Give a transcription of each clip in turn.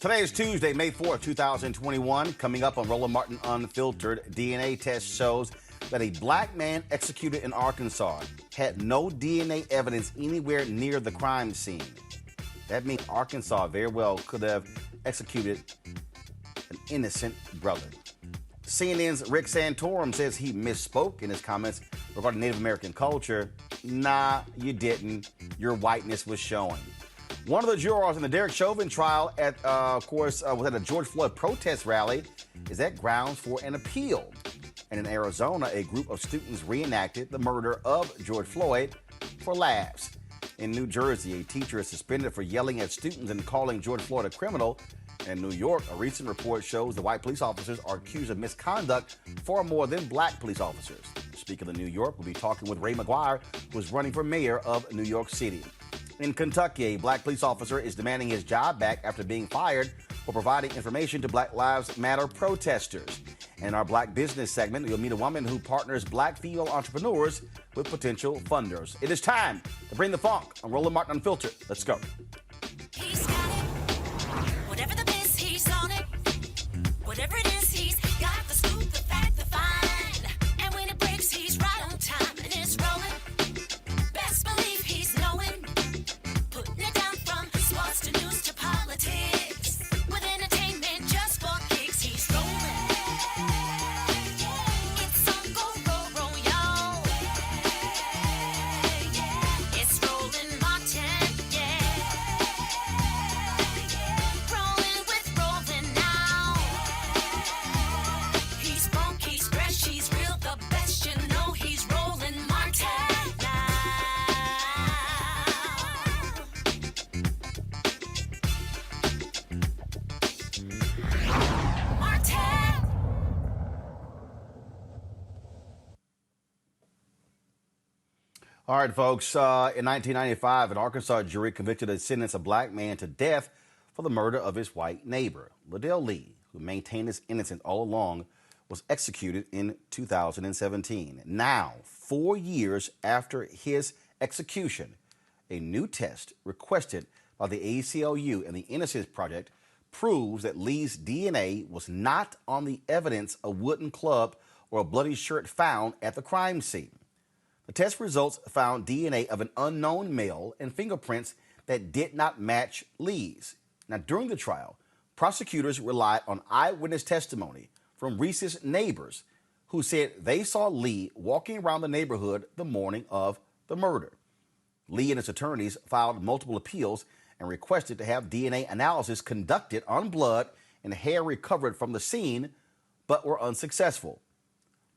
Today is Tuesday, May 4th, 2021. Coming up on Roland Martin Unfiltered, DNA test shows that a black man executed in Arkansas had no DNA evidence anywhere near the crime scene. That means Arkansas very well could have executed an innocent brother. CNN's Rick Santorum says he misspoke in his comments regarding Native American culture. Nah, you didn't. Your whiteness was showing. One of the jurors in the Derek Chauvin trial, was at a George Floyd protest rally. Is that grounds for an appeal? And in Arizona, a group of students reenacted the murder of George Floyd for laughs. In New Jersey, a teacher is suspended for yelling at students and calling George Floyd a criminal. In New York, a recent report shows the white police officers are accused of misconduct far more than black police officers. Speaking of New York, we'll be talking with Ray McGuire, who is running for mayor of New York City. In Kentucky, a black police officer is demanding his job back after being fired for providing information to Black Lives Matter protesters. In our Black Business segment, you'll meet a woman who partners black female entrepreneurs with potential funders. It is time to bring the funk on Roland Martin Unfiltered. Let's go. He's got it. Whatever the biz, he's on it. Whatever it is, he's got the scoop, the fact, the find. And when it breaks, he's right on time and it's rolling. Best believe he's knowing. Putting it down from sports to news to politics. With entertainment just for kicks, he's rolling. It's on go, y'all. It's Roland Martin, rolling with Roland now. He's funky, he's fresh, he's real, the best, you know he's Roland Martin now. Martin! All right, folks. In 1995, an Arkansas jury convicted and sentenced a black man to death for the murder of his white neighbor. Liddell Lee, who maintained his innocence all along, was executed in 2017. Now, 4 years after his execution, a new test requested by the ACLU and the Innocence Project proves that Lee's DNA was not on the evidence a wooden club or a bloody shirt found at the crime scene. The test results found DNA of an unknown male and fingerprints that did not match Lee's. Now, during the trial, prosecutors relied on eyewitness testimony from Reese's neighbors who said they saw Lee walking around the neighborhood the morning of the murder. Lee and his attorneys filed multiple appeals and requested to have DNA analysis conducted on blood and hair recovered from the scene, but were unsuccessful.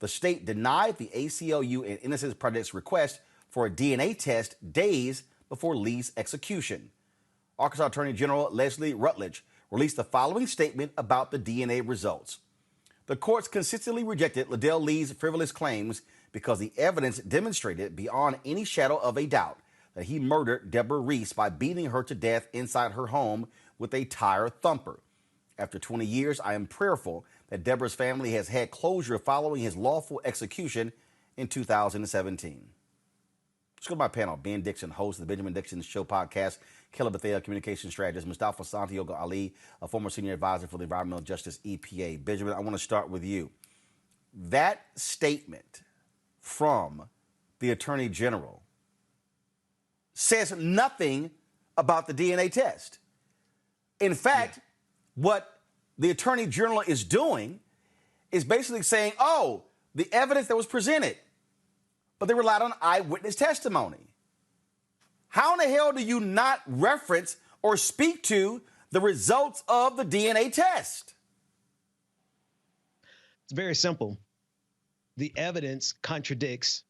The state denied the ACLU and Innocence Project's request for a DNA test days before Lee's execution. Arkansas Attorney General Leslie Rutledge released the following statement about the DNA results. The courts consistently rejected Liddell Lee's frivolous claims because the evidence demonstrated beyond any shadow of a doubt that he murdered Deborah Reese by beating her to death inside her home with a tire thumper. After 20 years, I am prayerful that Deborah's family has had closure following his lawful execution in 2017. Let's go to my panel. Ben Dixon, host of the Benjamin Dixon Show podcast, Kelly Bethea, communication strategist, Mustafa Santiago Ali, a former senior advisor for the Environmental Justice EPA. Benjamin, I want to start with you. That statement from the Attorney General says nothing about the DNA test. In fact, what the Attorney General is doing is basically saying, oh, the evidence that was presented, but they relied on eyewitness testimony. How in the hell do you not reference or speak to the results of the DNA test? It's very simple. The evidence contradicts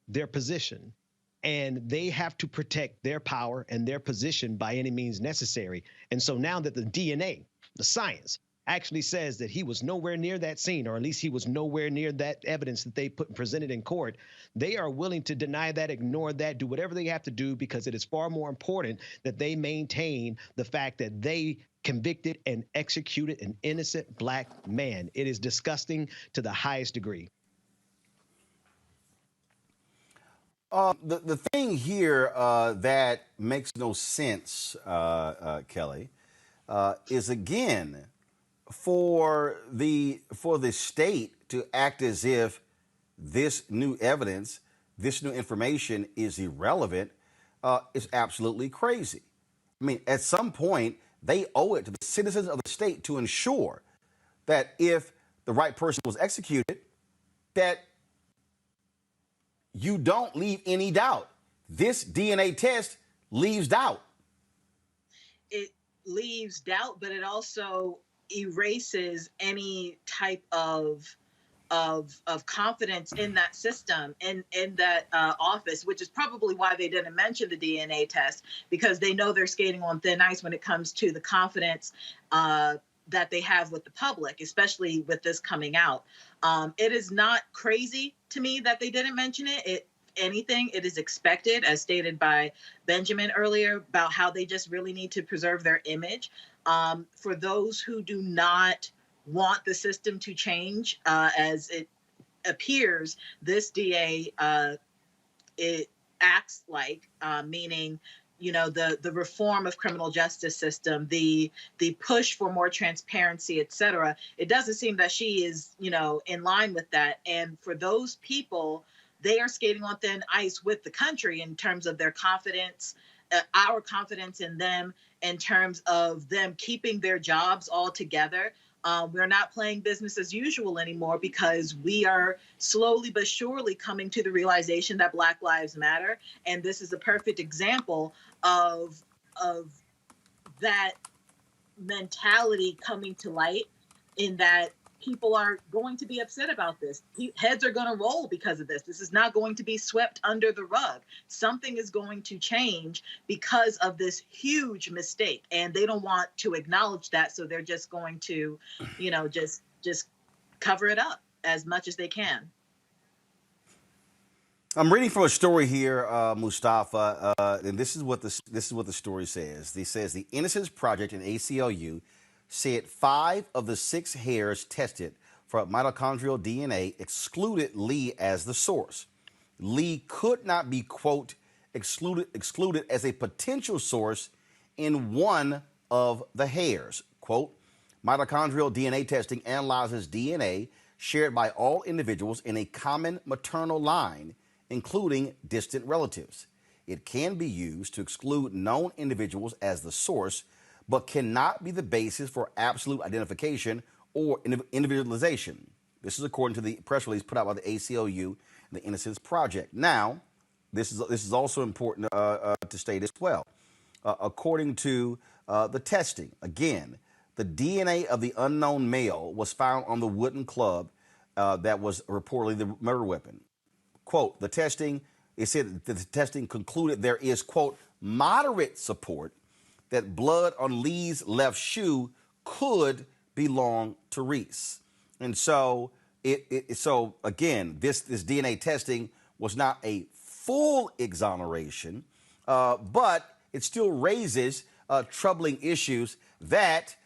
their position, and they have to protect their power and their position by any means necessary. And so now that the DNA, the science, actually says that he was nowhere near that scene, or at least he was nowhere near that evidence that they presented in court, they are willing to deny that, ignore that, do whatever they have to do, because it is far more important that they maintain the fact that they convicted and executed an innocent black man. It is disgusting to the highest degree. The thing here that makes no sense, Kelly, is again for the state to act as if this new evidence, this new information is irrelevant, is absolutely crazy. I mean, at some point, they owe it to the citizens of the state to ensure that if the right person was executed, that you don't leave any doubt. This DNA test leaves doubt. It leaves doubt, but it also erases any type of confidence in that system, in that office, which is probably why they didn't mention the DNA test, because they know they're skating on thin ice when it comes to the confidence that they have with the public, especially with this coming out. It is not crazy to me that they didn't mention it. It is expected, as stated by Benjamin earlier, about how they just really need to preserve their image. For those who do not want the system to change, as it appears this DA it acts like, meaning, the reform of criminal justice system, the push for more transparency, et cetera. It doesn't seem that she is, in line with that. And for those people, they are skating on thin ice with the country in terms of their confidence, our confidence in them, in terms of them keeping their jobs all together. We're not playing business as usual anymore, because we are slowly but surely coming to the realization that Black Lives Matter. And this is a perfect example of that mentality coming to light, in that people are going to be upset about this. Heads are going to roll because of this. This is not going to be swept under the rug. Something is going to change because of this huge mistake, and they don't want to acknowledge that, so they're just going to, just cover it up as much as they can. I'm reading from a story here, Mustafa, and this is what the story says. It says the Innocence Project in ACLU said 5 of the 6 hairs tested for mitochondrial DNA excluded Lee as the source. Lee could not be, quote, excluded as a potential source in one of the hairs. Quote, mitochondrial DNA testing analyzes DNA shared by all individuals in a common maternal line, including distant relatives. It can be used to exclude known individuals as the source, but cannot be the basis for absolute identification or individualization. This is according to the press release put out by the ACLU and the Innocence Project. Now, this is also important to state as well. According to the testing, again, the DNA of the unknown male was found on the wooden club that was reportedly the murder weapon. Quote, the testing concluded there is, quote, moderate support that blood on Lee's left shoe could belong to Reese. And so so again, this DNA testing was not a full exoneration, but it still raises troubling issues that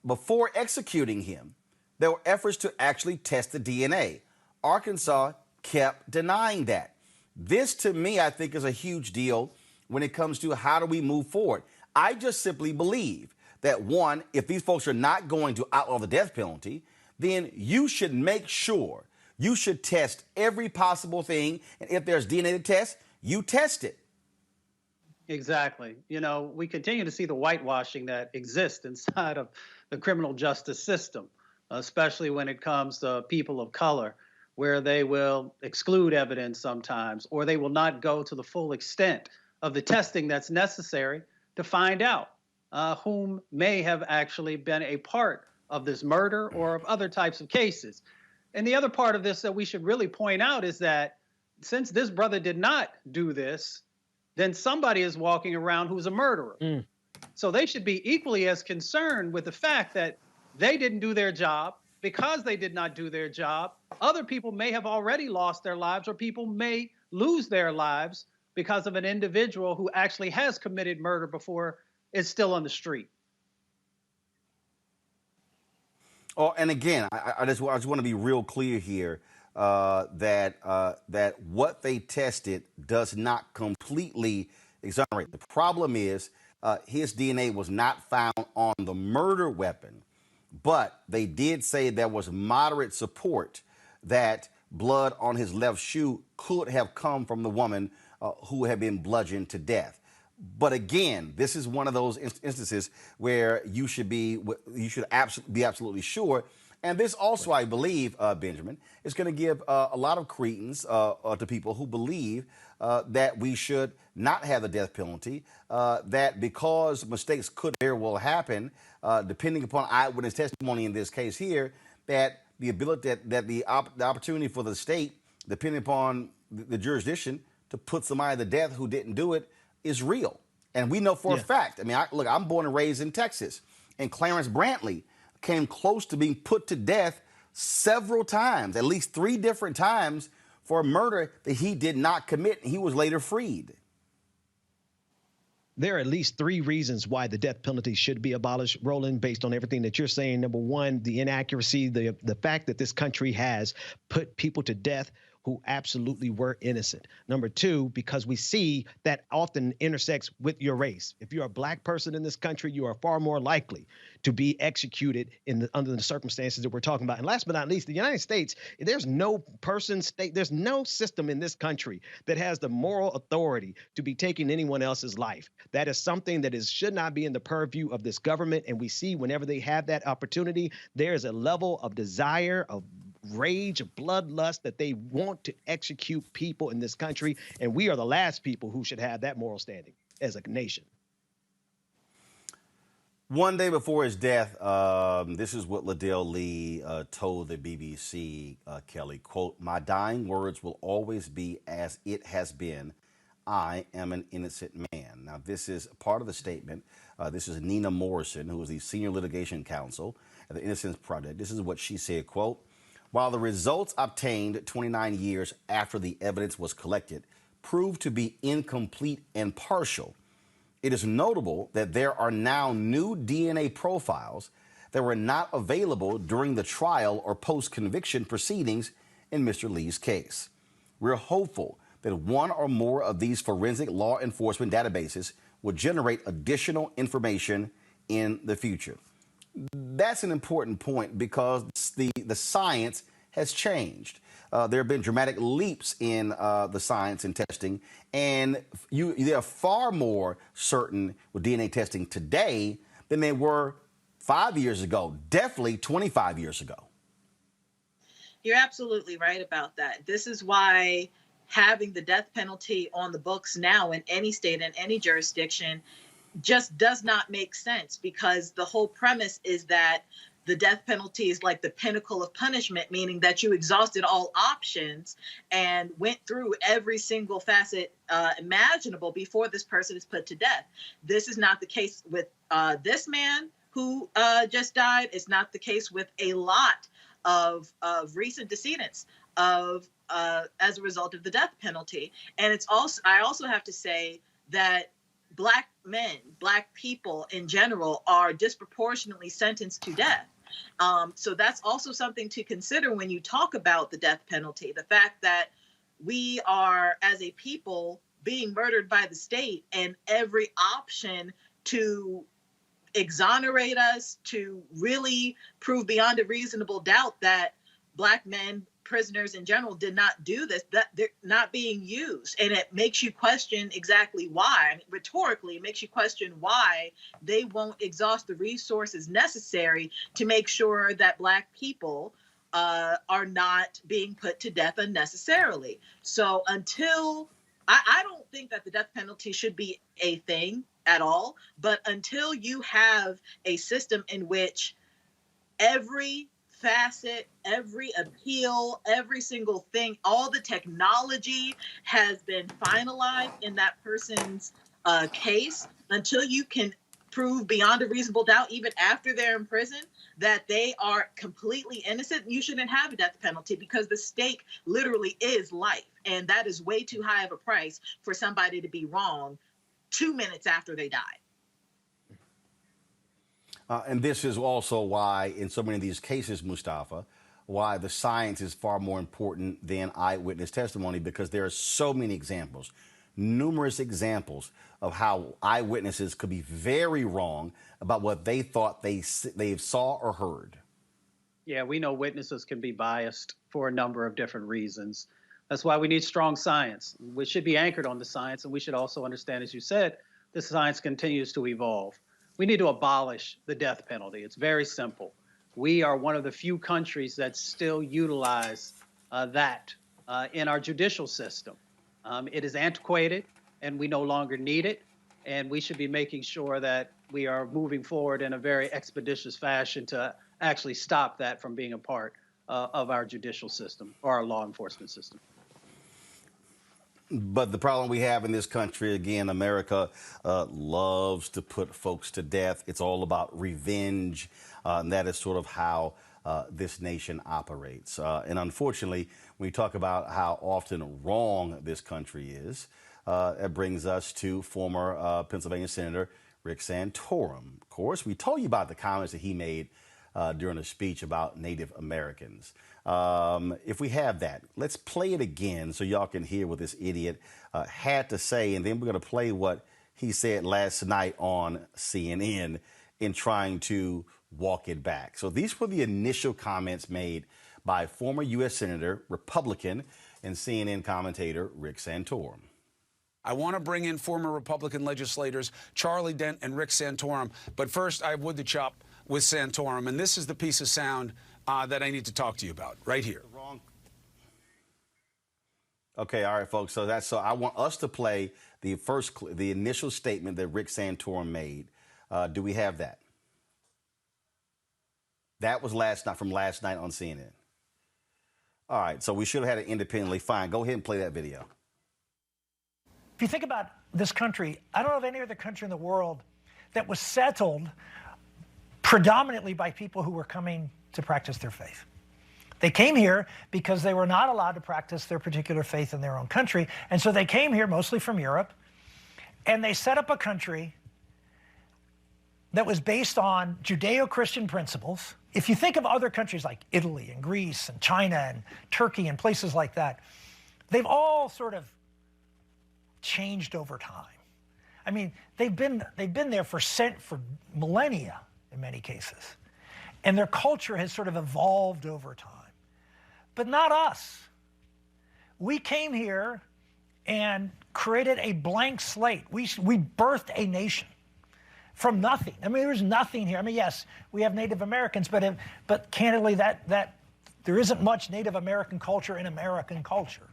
before executing him, there were efforts to actually test the DNA. Arkansas kept denying that. This, to me, I think is a huge deal when it comes to how do we move forward. I just simply believe that, one, if these folks are not going to outlaw the death penalty, then you should make sure you should test every possible thing. And if there's DNA to test, you test it. Exactly. We continue to see the whitewashing that exists inside of the criminal justice system, especially when it comes to people of color, where they will exclude evidence sometimes, or they will not go to the full extent of the testing that's necessary to find out whom may have actually been a part of this murder or of other types of cases. And the other part of this that we should really point out is that since this brother did not do this, then somebody is walking around who's a murderer. So they should be equally as concerned with the fact that they didn't do their job. Because they did not do their job, other people may have already lost their lives, or people may lose their lives because of an individual who actually has committed murder before is still on the street. Oh, and again, I just want to be real clear here that what they tested does not completely exonerate. The problem is his DNA was not found on the murder weapon, but they did say there was moderate support that blood on his left shoe could have come from the woman who had been bludgeoned to death. But again, this is one of those instances where you should be absolutely sure. And this also, I believe, Benjamin, is going to give a lot of credence to people who believe that we should not have the death penalty, that because mistakes could very well happen, depending upon eyewitness testimony in this case here, that the ability, the opportunity for the state, depending upon the jurisdiction, to put somebody to death who didn't do it is real. And we know for a fact, I mean, look, I'm born and raised in Texas, and Clarence Brantley came close to being put to death several times, at least 3 different times, for a murder that he did not commit. He was later freed. There are at least 3 reasons why the death penalty should be abolished, Roland, based on everything that you're saying. Number one, the inaccuracy, the fact that this country has put people to death who absolutely were innocent. Number 2, because we see that often intersects with your race. If you're a black person in this country, you are far more likely to be executed under the circumstances that we're talking about. And last but not least, the United States, there's no there's no system in this country that has the moral authority to be taking anyone else's life. That is something that should not be in the purview of this government. And we see whenever they have that opportunity, there is a level of desire, of rage, of bloodlust, that they want to execute people in this country. And we are the last people who should have that moral standing as a nation. One day before his death, this is what Liddell Lee told the BBC, Kelly, quote, "My dying words will always be as it has been. I am an innocent man." Now, this is part of the statement. This is Nina Morrison, who is the senior litigation counsel at the Innocence Project. This is what she said, quote, "While the results obtained 29 years after the evidence was collected proved to be incomplete and partial, it is notable that there are now new DNA profiles that were not available during the trial or post-conviction proceedings in Mr. Lee's case. We're hopeful that one or more of these forensic law enforcement databases will generate additional information in the future." That's an important point because the science has changed. There have been dramatic leaps in the science and testing, and they are far more certain with DNA testing today than they were 5 years ago, definitely 25 years ago. You're absolutely right about that. This is why having the death penalty on the books now in any state and any jurisdiction just does not make sense, because the whole premise is that the death penalty is like the pinnacle of punishment, meaning that you exhausted all options and went through every single facet imaginable before this person is put to death. This is not the case with this man who just died. It's not the case with a lot of recent decedents as a result of the death penalty. And I also have to say that Black men, Black people in general, are disproportionately sentenced to death. So that's also something to consider when you talk about the death penalty. The fact that we are, as a people, being murdered by the state, and every option to exonerate us, to really prove beyond a reasonable doubt that Black men, prisoners in general, did not do this, that they're not being used. And it makes you question exactly why. I mean, rhetorically, it makes you question why they won't exhaust the resources necessary to make sure that Black people are not being put to death unnecessarily. So until, I don't think that the death penalty should be a thing at all, but until you have a system in which every facet, every appeal, every single thing, all the technology has been finalized in that person's case, until you can prove beyond a reasonable doubt, even after they're in prison, that they are completely innocent, you shouldn't have a death penalty, because the stake literally is life. And that is way too high of a price for somebody to be wrong 2 minutes after they died. And this is also why, in so many of these cases, Mustafa, why the science is far more important than eyewitness testimony, because there are so many examples. numerous examples of how eyewitnesses could be very wrong about what they thought they saw or heard. Yeah, we know witnesses can be biased for a number of different reasons. That's why we need strong science. We should be anchored on the science, and we should also understand, as you said, the science continues to evolve. We need to abolish the death penalty. It's very simple. We are one of the few countries that still utilize that in our judicial system. It is antiquated, and we no longer need it, and we should be making sure that we are moving forward in a very expeditious fashion to actually stop that from being a part of our judicial system or our law enforcement system. But the problem we have in this country, again, America loves to put folks to death. It's all about revenge, and that is sort of how this nation operates. And unfortunately, when we talk about how often wrong this country is, it brings us to former Pennsylvania Senator Rick Santorum. Of course, we told you about the comments that he made during a speech about Native Americans. If we have that, let's play it again so y'all can hear what this idiot had to say, and then we're going to play what he said last night on CNN in trying to walk it back. So these were the initial comments made by former U.S. Senator, Republican, and CNN commentator Rick Santorum. I want to bring in former Republican legislators Charlie Dent and Rick Santorum, but first I have wood to chop with Santorum, and this is the piece of sound that I need to talk to you about right here. Wrong. Okay, all right, folks. So I want us to play the initial statement that Rick Santorum made. Do we have that? That was from last night on CNN. All right, so we should have had it independently. Fine, go ahead and play that video. If you think about this country, I don't know of any other country in the world that was settled predominantly by people who were coming to practice their faith. They came here because they were not allowed to practice their particular faith in their own country, and so they came here mostly from Europe, and they set up a country that was based on Judeo-Christian principles. If you think of other countries like Italy and Greece and China and Turkey and places like that, they've all sort of changed over time. I mean, they've been there for millennia in many cases, and their culture has sort of evolved over time. But not us. We came here and created a blank slate. We birthed a nation from nothing. I mean, there's nothing here. I mean, yes, we have Native Americans, but candidly, that there isn't much Native American culture in American culture.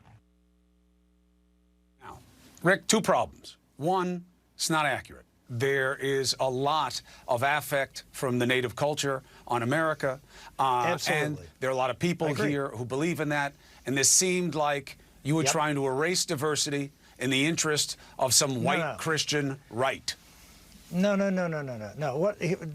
Now, Rick, two problems. One, it's not accurate. There is a lot of affect from the Native culture on America. Absolutely. And there are a lot of people here who believe in that. And this seemed like you were trying to erase diversity in the interest of some white Christian right. No.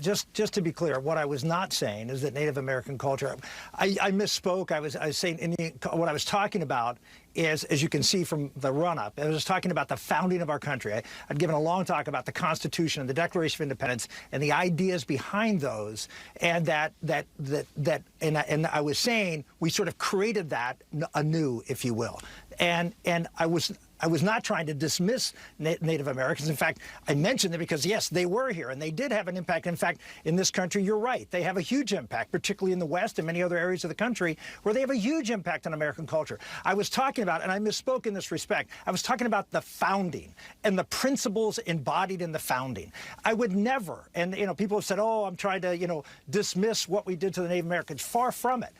Just to be clear, what I was not saying is that Native American culture. I misspoke. I was saying what I was talking about is, as you can see from the run-up, I was talking about the founding of our country. I'd given a long talk about the Constitution and the Declaration of Independence and the ideas behind those, and and I was saying we sort of created that anew, if you will, and I was not trying to dismiss Native Americans. In fact, I mentioned them because, yes, they were here, and they did have an impact. In fact, in this country, you're right. They have a huge impact, particularly in the West and many other areas of the country where they have a huge impact on American culture. I was talking about, and I misspoke in this respect, I was talking about the founding and the principles embodied in the founding. I would never, and people have said, oh, I'm trying to, dismiss what we did to the Native Americans. Far from it.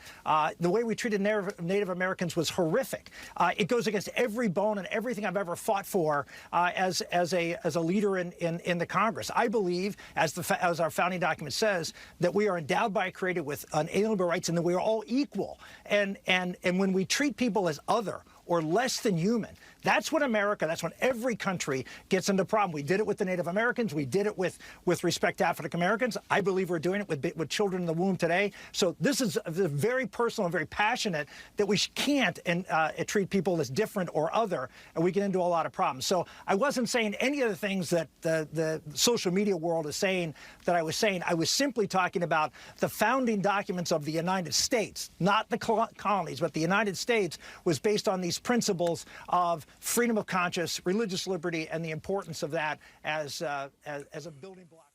The way we treated Native Americans was horrific. It goes against every bone and everything I've ever fought for as a leader in the Congress. I believe, as our founding document says, that we are endowed by a Creator with unalienable rights and that we are all equal. And when we treat people as other or less than human, that's when every country gets into problem. We did it with the Native Americans. We did it with respect to African Americans. I believe we're doing it with children in the womb today. So this is very personal and very passionate that we can't treat people as different or other, and we get into a lot of problems. So I wasn't saying any of the things that the social media world is saying that I was saying. I was simply talking about the founding documents of the United States, not the colonies, but the United States was based on these principles of freedom of conscience, religious liberty, and the importance of that as a building block.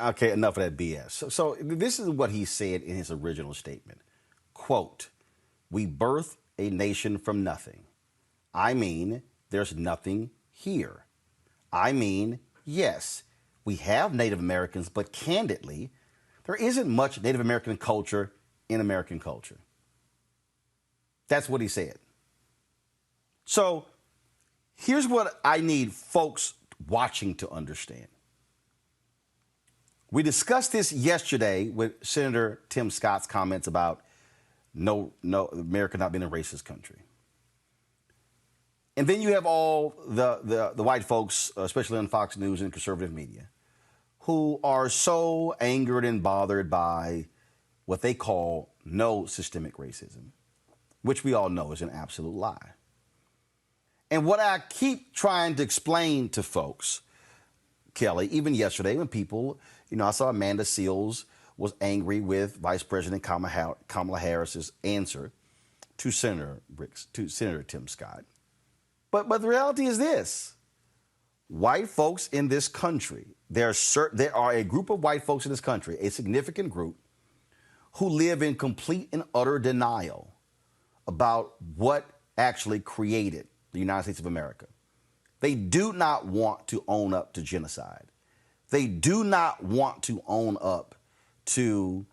Okay, enough of that BS. So this is what he said in his original statement. Quote, "We birth a nation from nothing. I mean, there's nothing here. I mean, yes, we have Native Americans, but candidly, there isn't much Native American culture in American culture." That's what he said. So here's what I need folks watching to understand. We discussed this yesterday with Senator Tim Scott's comments about no, America not being a racist country. And then you have all the white folks, especially on Fox News and conservative media, who are so angered and bothered by what they call no systemic racism, which we all know is an absolute lie. And what I keep trying to explain to folks, Kelly, even yesterday when people, I saw Amanda Seals was angry with Vice President Kamala Harris's answer to Senator Tim Scott. But the reality is this. White folks in this country, there are a group of white folks in this country, a significant group, who live in complete and utter denial about what actually created the United States of America. They do not want to own up to genocide. They do not want to own up to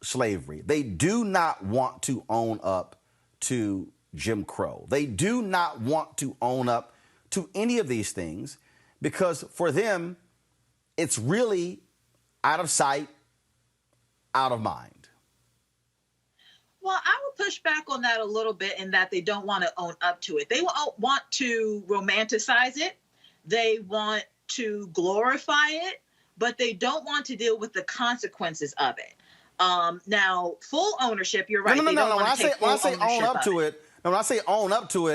slavery. They do not want to own up to Jim Crow. They do not want to own up to any of these things because for them, it's really out of sight, out of mind. Well, I would push back on that a little bit in that they don't want to own up to it. They want to romanticize it. They want to glorify it, but they don't want to deal with the consequences of it. Now, full ownership, you're right. No. When I say own up to it, when I say own up to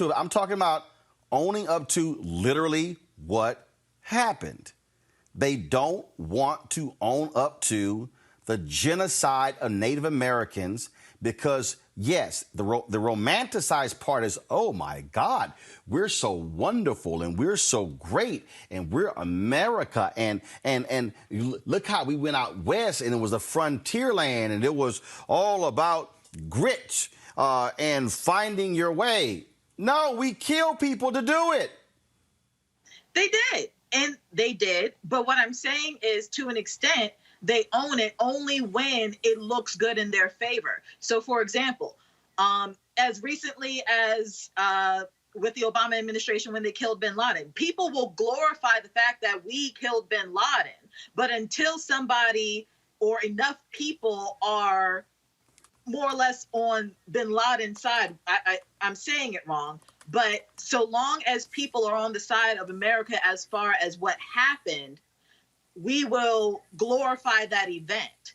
it, I'm talking about owning up to literally what happened. They don't want to own up to the genocide of Native Americans because, yes, the romanticized part is, oh, my God, we're so wonderful and we're so great and we're America. And look how we went out west and it was a frontier land and it was all about grit and finding your way. No, we kill people to do it. They did. And they did. But what I'm saying is, to an extent, they own it only when it looks good in their favor. So, for example, as recently as with the Obama administration when they killed bin Laden, people will glorify the fact that we killed bin Laden. But until somebody or enough people are more or less on bin Laden's side, I'm saying it wrong, but so long as people are on the side of America as far as what happened, we will glorify that event.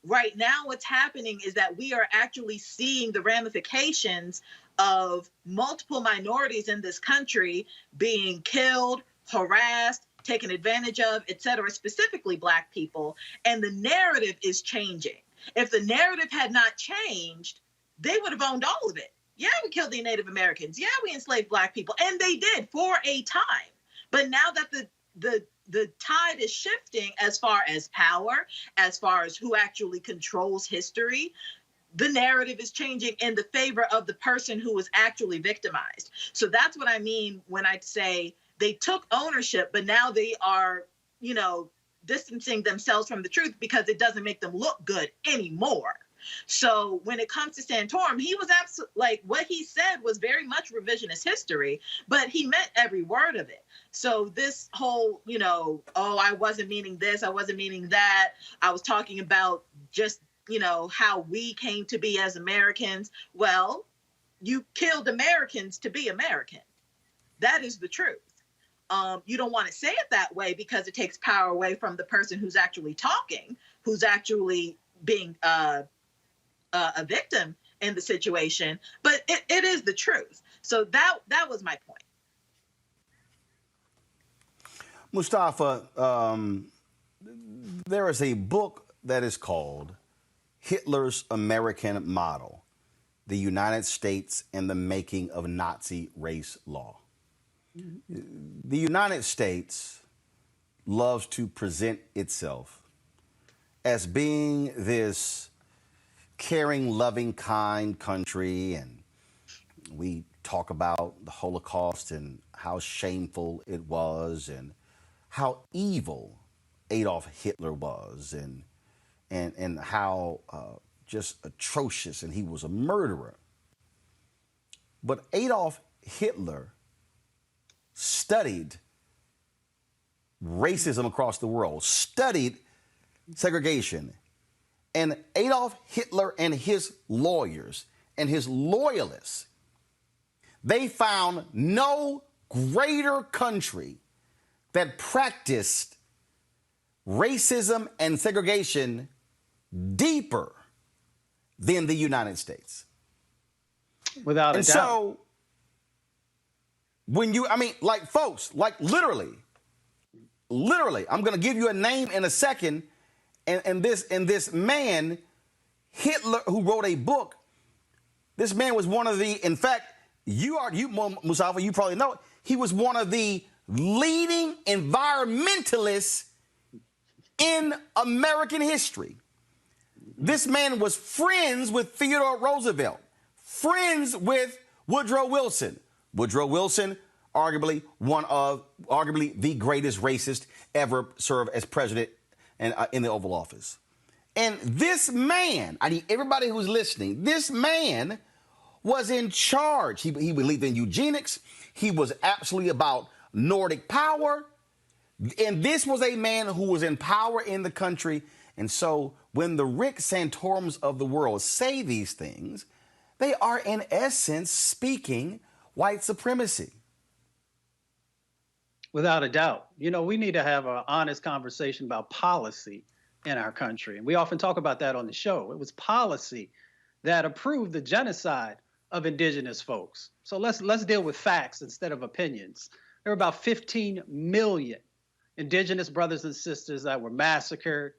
Right now, what's happening is that we are actually seeing the ramifications of multiple minorities in this country being killed, harassed, taken advantage of, et cetera, specifically Black people. And the narrative is changing. If the narrative had not changed, they would have owned all of it. Yeah, we killed the Native Americans. Yeah, we enslaved Black people. And they did for a time. But now that the tide is shifting as far as power, as far as who actually controls history, the narrative is changing in the favor of the person who was actually victimized. So that's what I mean when I say they took ownership, but now they are, distancing themselves from the truth because it doesn't make them look good anymore. So when it comes to Santorum, he was absolutely what he said was very much revisionist history, but he meant every word of it. So this whole, I wasn't meaning this, I wasn't meaning that. I was talking about just, how we came to be as Americans. Well, you killed Americans to be American. That is the truth. You don't want to say it that way because it takes power away from the person who's actually talking, who's actually being a victim in the situation. But it is the truth. So that was my point. Mustafa, there is a book that is called Hitler's American Model. the United States and the making of Nazi race law. The United States loves to present itself as being this caring, loving, kind country, and we talk about the Holocaust and how shameful it was and how evil Adolf Hitler was and how just atrocious, and he was a murderer. But Adolf Hitler studied racism across the world, studied segregation. And Adolf Hitler and his lawyers and his loyalists, they found no greater country that practiced racism and segregation deeper than the United States. Without a doubt. And so, when you, I mean, like, folks, like, literally, I'm going to give you a name in a second, and this man, Hitler, who wrote a book, this man was one of the, in fact, Mustafa, you probably know it, he was one of the leading environmentalists in American history. This man was friends with Theodore Roosevelt, friends with Woodrow Wilson. Woodrow Wilson, arguably the greatest racist ever served as president and in the Oval Office. And this man, I need everybody who's listening, this man was in charge. He believed in eugenics. He was absolutely about Nordic power. And this was a man who was in power in the country. And so when the Rick Santorums of the world say these things, they are in essence speaking white supremacy. Without a doubt. You know, we need to have an honest conversation about policy in our country. And we often talk about that on the show. It was policy that approved the genocide of indigenous folks. So let's deal with facts instead of opinions. There were about 15 million indigenous brothers and sisters that were massacred,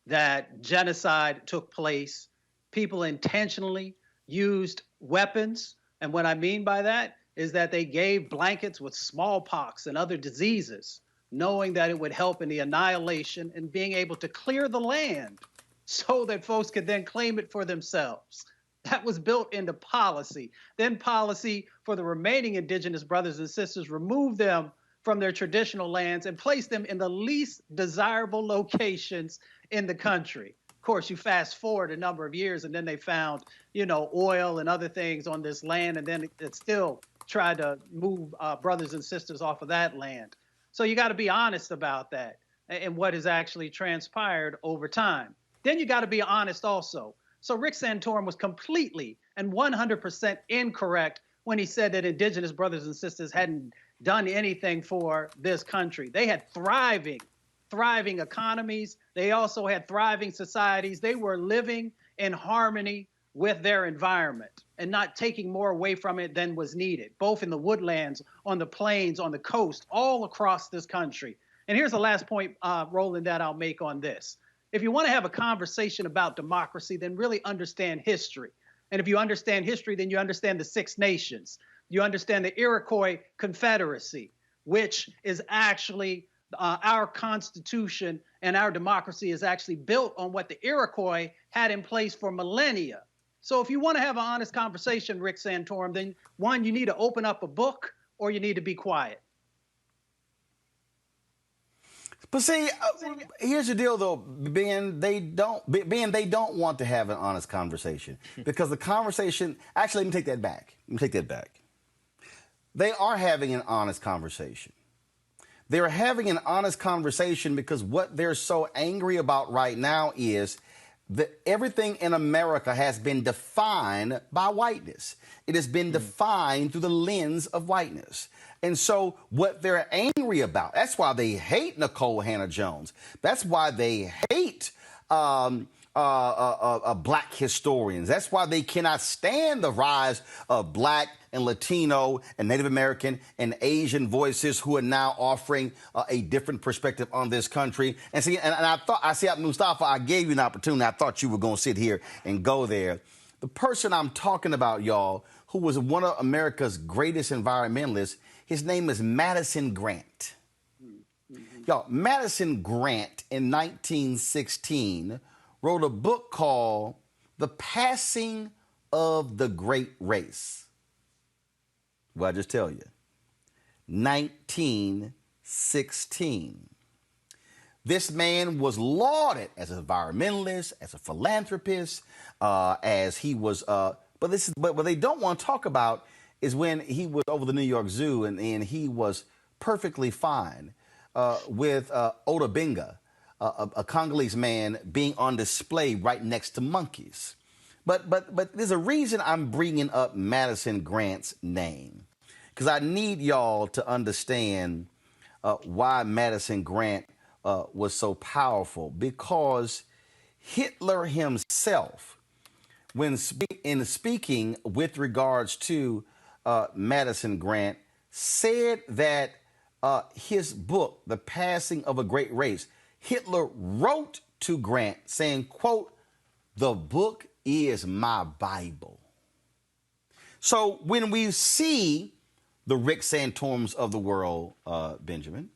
that genocide took place. People intentionally used weapons. And what I mean by that is that they gave blankets with smallpox and other diseases, knowing that it would help in the annihilation and being able to clear the land so that folks could then claim it for themselves. That was built into policy. Then policy for the remaining indigenous brothers and sisters, remove them from their traditional lands and place them in the least desirable locations in the country. Of course, you fast forward a number of years and then they found, oil and other things on this land, and then it still tried to move brothers and sisters off of that land. So you got to be honest about that and what has actually transpired over time. Then you got to be honest also. So Rick Santorum was completely and 100% incorrect when he said that indigenous brothers and sisters hadn't done anything for this country. They had thriving economies. They also had thriving societies. They were living in harmony with their environment and not taking more away from it than was needed, both in the woodlands, on the plains, on the coast, all across this country. And here's the last point, Roland, that I'll make on this. If you want to have a conversation about democracy, then really understand history. And if you understand history, then you understand the Six Nations. You understand the Iroquois Confederacy, which is actually our Constitution, and our democracy is actually built on what the Iroquois had in place for millennia. So if you want to have an honest conversation, Rick Santorum, then one, you need to open up a book or you need to be quiet. But see, here's the deal, though, Ben. They don't want to have an honest conversation because the conversation. Actually, let me take that back. They are having an honest conversation. They're having an honest conversation because what they're so angry about right now is that everything in America has been defined by whiteness. It has been defined through the lens of whiteness. And so what they're angry about, that's why they hate Nicole Hannah-Jones. That's why they hate black historians. That's why they cannot stand the rise of black and Latino and Native American and Asian voices who are now offering a different perspective on this country. And I thought, Mustafa, I gave you an opportunity. I thought you were going to sit here and go there. The person I'm talking about, y'all, who was one of America's greatest environmentalists, his name is Madison Grant. Y'all, Madison Grant in 1916 wrote a book called The Passing of the Great Race. Well, I just tell you, 1916. This man was lauded as an environmentalist, as a philanthropist, as he was. But what they don't want to talk about is when he was over the New York Zoo and he was perfectly fine with Ota Benga, a Congolese man, being on display right next to monkeys. But there's a reason I'm bringing up Madison Grant's name, because I need y'all to understand why Madison Grant was so powerful. Because Hitler himself, when speaking with regards to Madison Grant, said that his book, The Passing of a Great Race, Hitler wrote to Grant saying, quote, "The book is my Bible." So when we see the Rick Santorums of the world, Benjamin,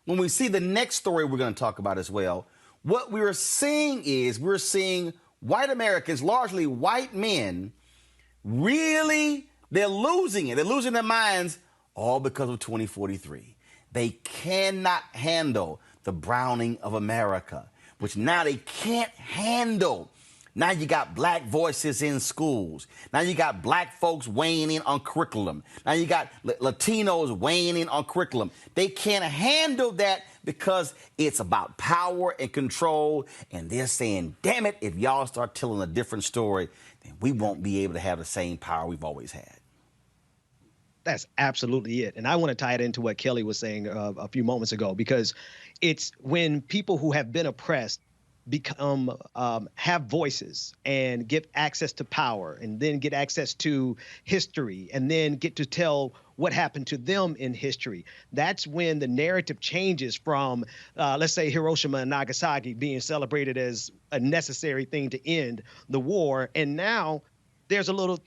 when we see the next story we're going to talk about as well, what we're seeing is we're seeing white Americans, largely white men, really, they're losing it. They're losing their minds, all because of 2043. They cannot handle the browning of America, which now they can't handle. Now you got black voices in schools. Now you got black folks weighing in on curriculum. Now you got Latinos weighing in on curriculum. They can't handle that because it's about power and control. And they're saying, damn it, if y'all start telling a different story, then we won't be able to have the same power we've always had. That's absolutely it. And I want to tie it into what Kelly was saying a few moments ago, because it's when people who have been oppressed become have voices and get access to power and then get access to history and then get to tell what happened to them in history. That's when the narrative changes from, let's say, Hiroshima and Nagasaki being celebrated as a necessary thing to end the war. And now there's no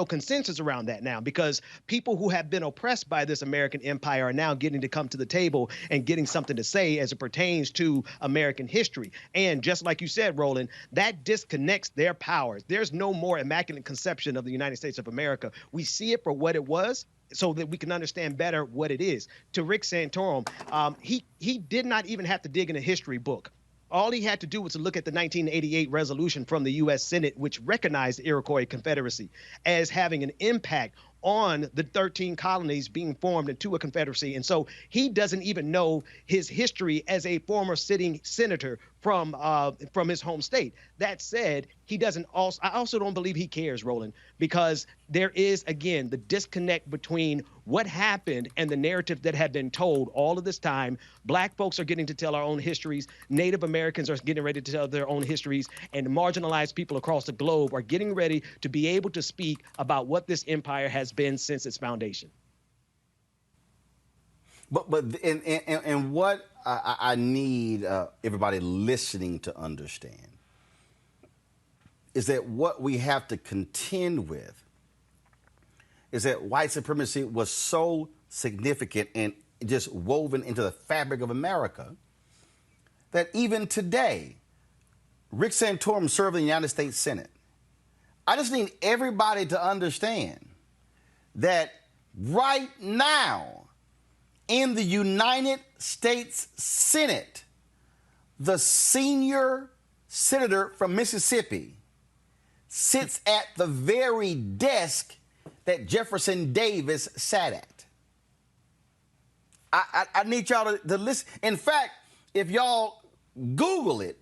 consensus around that now, because people who have been oppressed by this American empire are now getting to come to the table and getting something to say as it pertains to American history. And just like you said, Roland, that disconnects their powers. There's no more immaculate conception of the United States of America. We see it for what it was, so that we can understand better what it is. To Rick Santorum, he did not even have to dig in a history book. All he had to do was to look at the 1988 resolution from the U.S. Senate, which recognized the Iroquois Confederacy as having an impact on the 13 colonies being formed into a confederacy. And so he doesn't even know his history as a former sitting senator from his home state. That said, I also don't believe he cares, Roland, because there is, again, the disconnect between what happened and the narrative that had been told all of this time. Black folks are getting to tell our own histories. Native Americans are getting ready to tell their own histories. And marginalized people across the globe are getting ready to be able to speak about what this empire has been since its foundation. But what I need everybody listening to understand is that what we have to contend with is that white supremacy was so significant and just woven into the fabric of America that even today, Rick Santorum served in the United States Senate. I just need everybody to understand that right now in the United States Senate, the senior senator from Mississippi sits at the very desk that Jefferson Davis sat at. I need y'all to listen. In fact, if y'all Google it,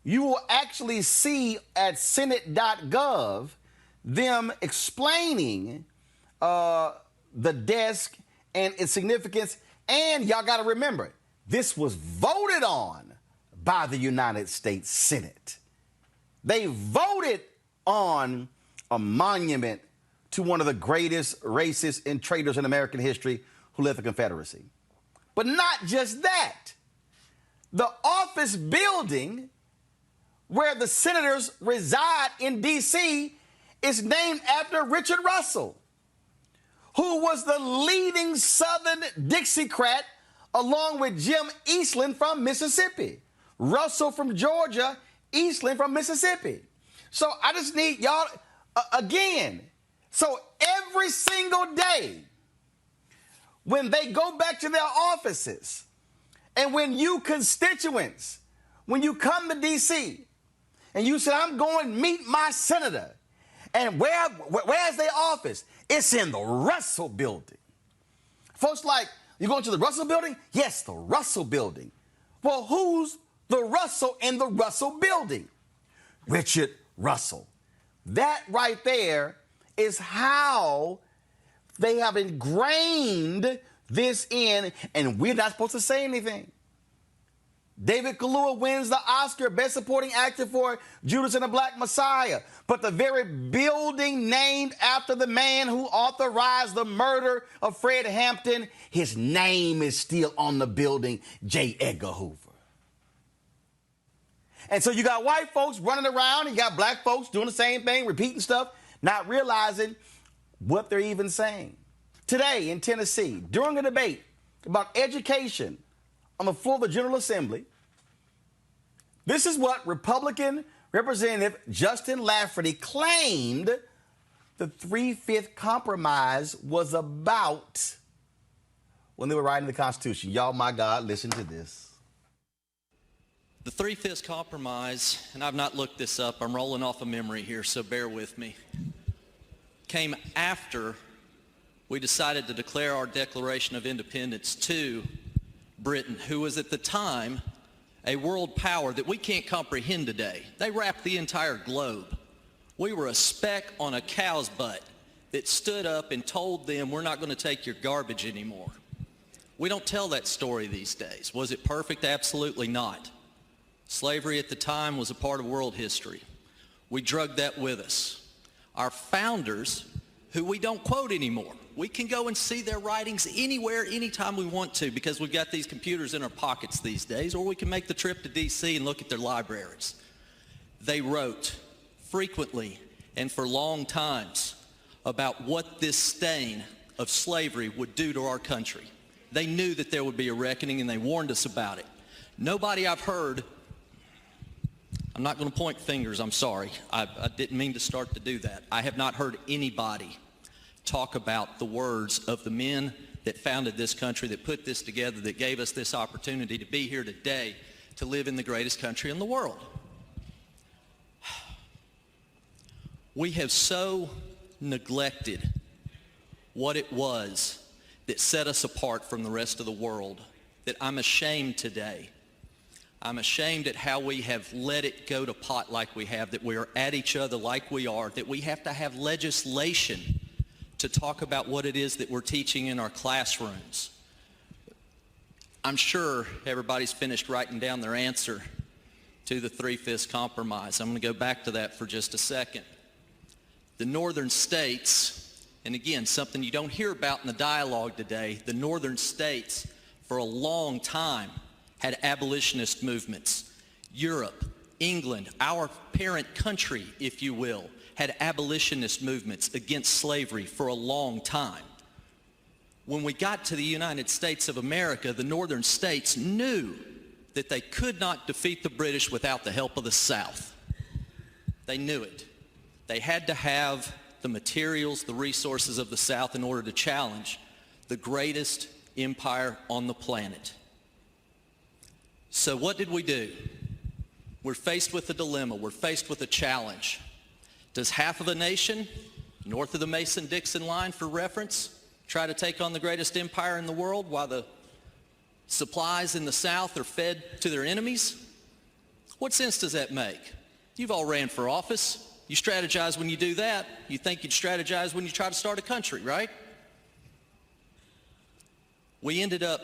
you will actually see at senate.gov them explaining the desk and its significance. And y'all got to remember, this was voted on by the United States Senate. They voted on a monument to one of the greatest racists and traitors in American history who led the Confederacy. But not just that. The office building where the senators reside in D.C., is named after Richard Russell, who was the leading Southern Dixiecrat, along with Jim Eastland from Mississippi. Russell from Georgia, Eastland from Mississippi. So I just need y'all, again, so every single day, when they go back to their offices, and when you constituents, when you come to D.C., and you say, I'm going to meet my senator, and where's their office? It's in the Russell building. Folks like, you going to the Russell building? Yes, the Russell building. Well, who's the Russell in the Russell building? Richard Russell. That right there is how they have ingrained this in, and we're not supposed to say anything. David Kaluuya wins the Oscar Best Supporting Actor for Judas and the Black Messiah. But the very building named after the man who authorized the murder of Fred Hampton, his name is still on the building, J. Edgar Hoover. And so you got white folks running around, and you got black folks doing the same thing, repeating stuff, not realizing what they're even saying. Today in Tennessee, during a debate about education on the floor of the General Assembly, this is what Republican Representative Justin Lafferty claimed the 3-5 compromise was about when they were writing the Constitution. Y'all, my God, listen to this. The 3-5 compromise, and I've not looked this up, I'm rolling off of memory here, so bear with me, came after we decided to declare our Declaration of Independence to Britain, who was at the time a world power that we can't comprehend today. They wrapped the entire globe. We were a speck on a cow's butt that stood up and told them, we're not going to take your garbage anymore. We don't tell that story these days. Was it perfect? Absolutely not. Slavery at the time was a part of world history. We drugged that with us. Our founders, who we don't quote anymore, we can go and see their writings anywhere, anytime we want to, because we've got these computers in our pockets these days, or we can make the trip to D.C. and look at their libraries. They wrote frequently and for long times about what this stain of slavery would do to our country. They knew that there would be a reckoning, and they warned us about it. Nobody I've heard, I'm not going to point fingers, I'm sorry. I didn't mean to start to do that. I have not heard anybody talk about the words of the men that founded this country, that put this together, that gave us this opportunity to be here today, to live in the greatest country in the world. We have so neglected what it was that set us apart from the rest of the world that I'm ashamed today. I'm ashamed at how we have let it go to pot like we have, that we are at each other like we are, that we have to have legislation to talk about what it is that we're teaching in our classrooms. I'm sure everybody's finished writing down their answer to the 3-5 compromise. I'm going to go back to that for just a second. The northern states, and again, something you don't hear about in the dialogue today, the northern states for a long time had abolitionist movements. Europe, England, our parent country, if you will, had abolitionist movements against slavery for a long time. When we got to the United States of America, the northern states knew that they could not defeat the British without the help of the South. They knew it. They had to have the materials, the resources of the South in order to challenge the greatest empire on the planet. So what did we do? We're faced with a dilemma. We're faced with a challenge. Does half of a nation, north of the Mason-Dixon line for reference, try to take on the greatest empire in the world while the supplies in the South are fed to their enemies? What sense does that make? You've all ran for office. You strategize when you do that. You think you'd strategize when you try to start a country, right? We ended up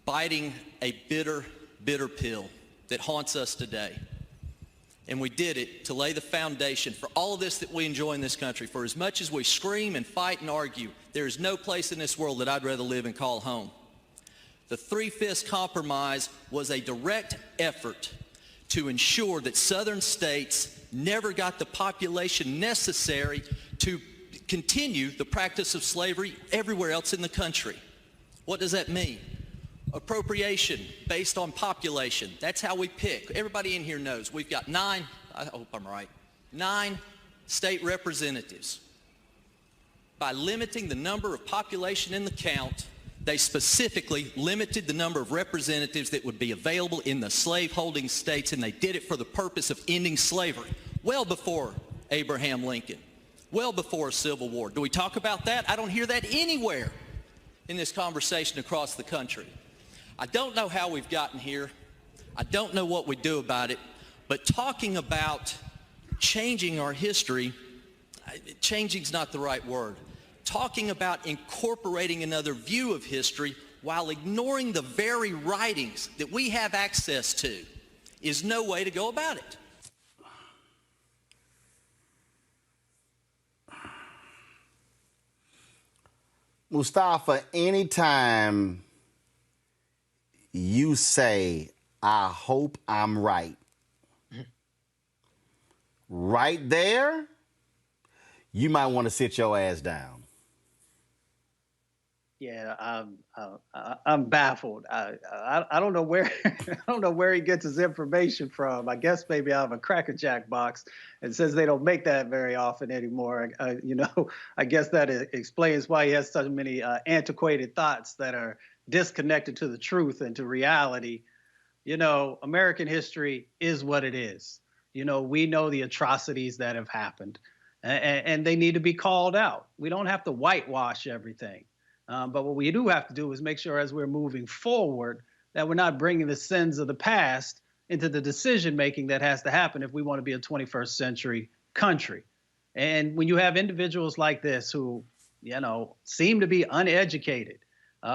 biting a bitter, bitter pill that haunts us today. And we did it to lay the foundation for all of this that we enjoy in this country. For as much as we scream and fight and argue, there is no place in this world that I'd rather live and call home. The 3-5 compromise was a direct effort to ensure that southern states never got the population necessary to continue the practice of slavery everywhere else in the country. What does that mean? Appropriation based on population. That's how we pick. Everybody in here knows we've got 9, I hope I'm right, 9 state representatives. By limiting the number of population in the count, they specifically limited the number of representatives that would be available in the slave-holding states, and they did it for the purpose of ending slavery, well before Abraham Lincoln, well before a Civil War. Do we talk about that? I don't hear that anywhere in this conversation across the country. I don't know how we've gotten here. I don't know what we do about it, but talking about changing our history, changing's not the right word. Talking about incorporating another view of history while ignoring the very writings that we have access to is no way to go about it. Mustafa, anytime you say, I hope I'm right, right there, you might want to sit your ass down. Yeah, I'm baffled. I don't know where I don't know where he gets his information from. I guess maybe out of a Cracker Jack box, and since they don't make that very often anymore, I guess that explains why he has so many antiquated thoughts that are disconnected to the truth and to reality. American history is what it is. We know the atrocities that have happened, and they need to be called out. We don't have to whitewash everything. But what we do have to do is make sure as we're moving forward that we're not bringing the sins of the past into the decision-making that has to happen if we want to be a 21st century country. And when you have individuals like this who, seem to be uneducated,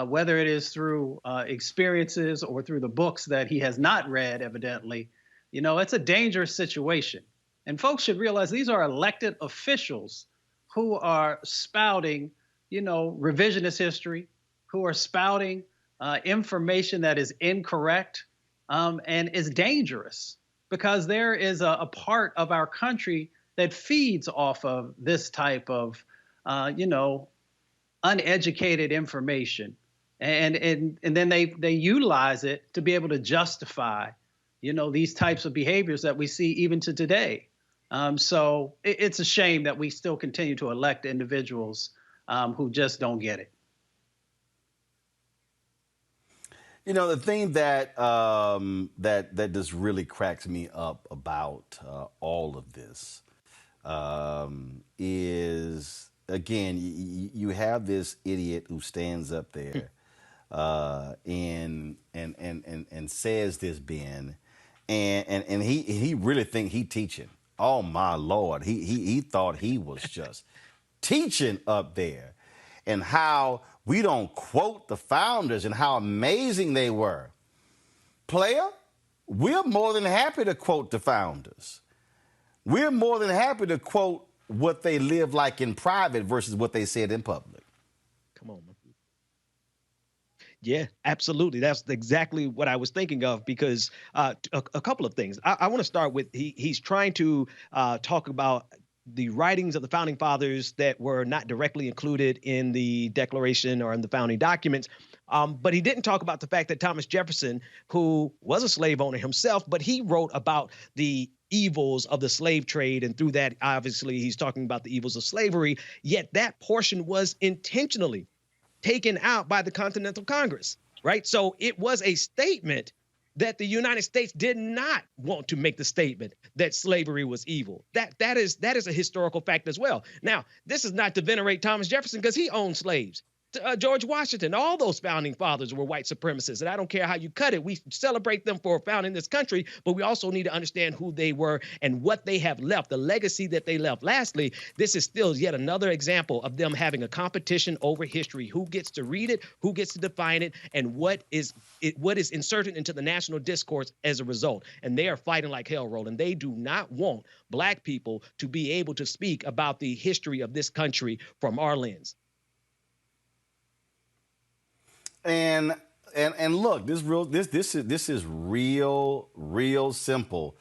whether it is through experiences or through the books that he has not read, evidently, it's a dangerous situation. And folks should realize these are elected officials who are spouting revisionist history, who are spouting information that is incorrect and is dangerous, because there is a part of our country that feeds off of this type of, uneducated information. And then they utilize it to be able to justify, these types of behaviors that we see even to today. So it's a shame that we still continue to elect individuals who just don't get it. The thing that that just really cracks me up about all of this is, again, you have this idiot who stands up there and says this, Ben, and he really think he teaching. Oh my Lord, he thought he was just teaching up there, and how we don't quote the founders and how amazing they were. Player, we're more than happy to quote the founders. We're more than happy to quote what they lived like in private versus what they said in public. Come on, man. Yeah, absolutely. That's exactly what I was thinking of, because a couple of things. I want to start with he's trying to talk about the writings of the founding fathers that were not directly included in the Declaration or in the founding documents. But he didn't talk about the fact that Thomas Jefferson, who was a slave owner himself, but he wrote about the evils of the slave trade. And through that, obviously, he's talking about the evils of slavery. Yet that portion was intentionally taken out by the Continental Congress, right? So it was a statement that the United States did not want to make the statement that slavery was evil. That is a historical fact as well. Now, this is not to venerate Thomas Jefferson, because he owned slaves. George Washington, all those founding fathers were white supremacists, and I don't care how you cut it. We celebrate them for founding this country, but we also need to understand who they were and what they have left, the legacy that they left. Lastly, this is still yet another example of them having a competition over history. Who gets to read it, who gets to define it, and what is inserted into the national discourse as a result. And they are fighting like hell, Roland. They do not want Black people to be able to speak about the history of this country from our lens. And, and look, this is real simple.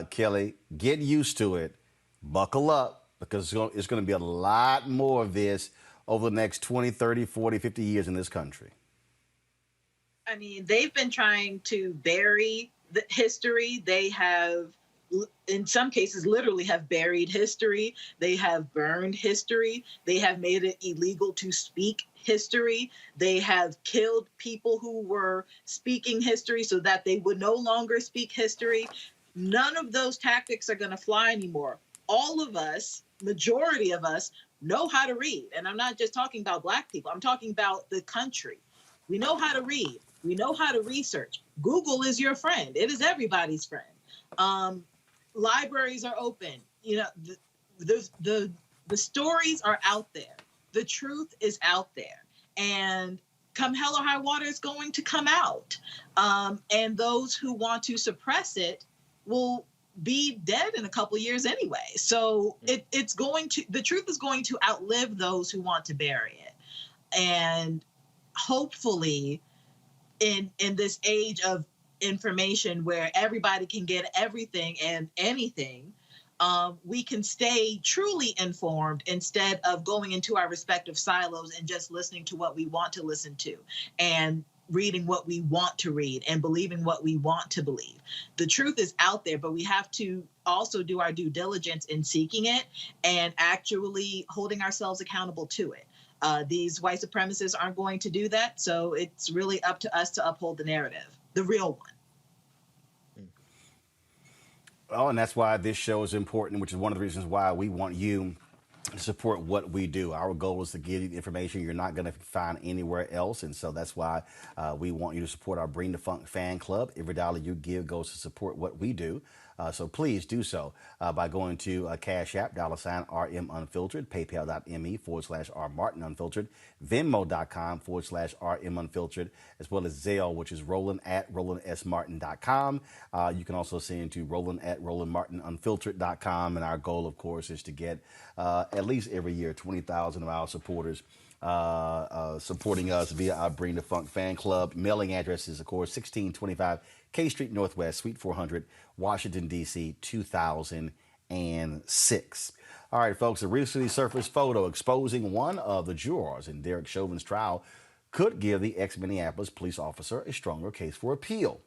Kelly, get used to it. Buckle up, because it's going to be a lot more of this over the next 20, 30, 40, 50 years in this country. I mean, they've been trying to bury the history. They have, in some cases, literally have buried history. They have burned history. They have made it illegal to speak history. They have killed people who were speaking history so that they would no longer speak history. None of those tactics are going to fly anymore. All of us, majority of us, know how to read. And I'm not just talking about Black people. I'm talking about the country. We know how to read. We know how to research. Google is your friend. It is everybody's friend. Libraries are open. You know, the stories are out there. The truth is out there. And come hell or high water, it's going to come out. And those who want to suppress it will be dead in a couple of years anyway. So the truth is going to outlive those who want to bury it. And hopefully in this age of information where everybody can get everything and anything, we can stay truly informed instead of going into our respective silos and just listening to what we want to listen to and reading what we want to read and believing what we want to believe. The truth is out there, but we have to also do our due diligence in seeking it and actually holding ourselves accountable to it. These white supremacists aren't going to do that, so it's really up to us to uphold the narrative, the real one. Oh, and that's why this show is important, which is one of the reasons why we want you to support what we do. Our goal is to give you the information you're not going to find anywhere else, and so that's why we want you to support our Bring the Funk fan club. Every dollar you give goes to support what we do. So please do so by going to Cash App, $RM Unfiltered, PayPal.me/R Martin Unfiltered, Venmo.com/RM Unfiltered, as well as Zelle, which is Roland at RolandSMartin.com. You can also send to Roland at RolandMartinUnfiltered.com. And our goal, of course, is to get at least every year 20,000 of our supporters supporting us via our Bring the Funk fan club. Mailing address is, of course, 1625 K Street Northwest, Suite 400, Washington, D.C., 2006. All right, folks, a recently surfaced photo exposing one of the jurors in Derek Chauvin's trial could give the ex-Minneapolis police officer a stronger case for appeal.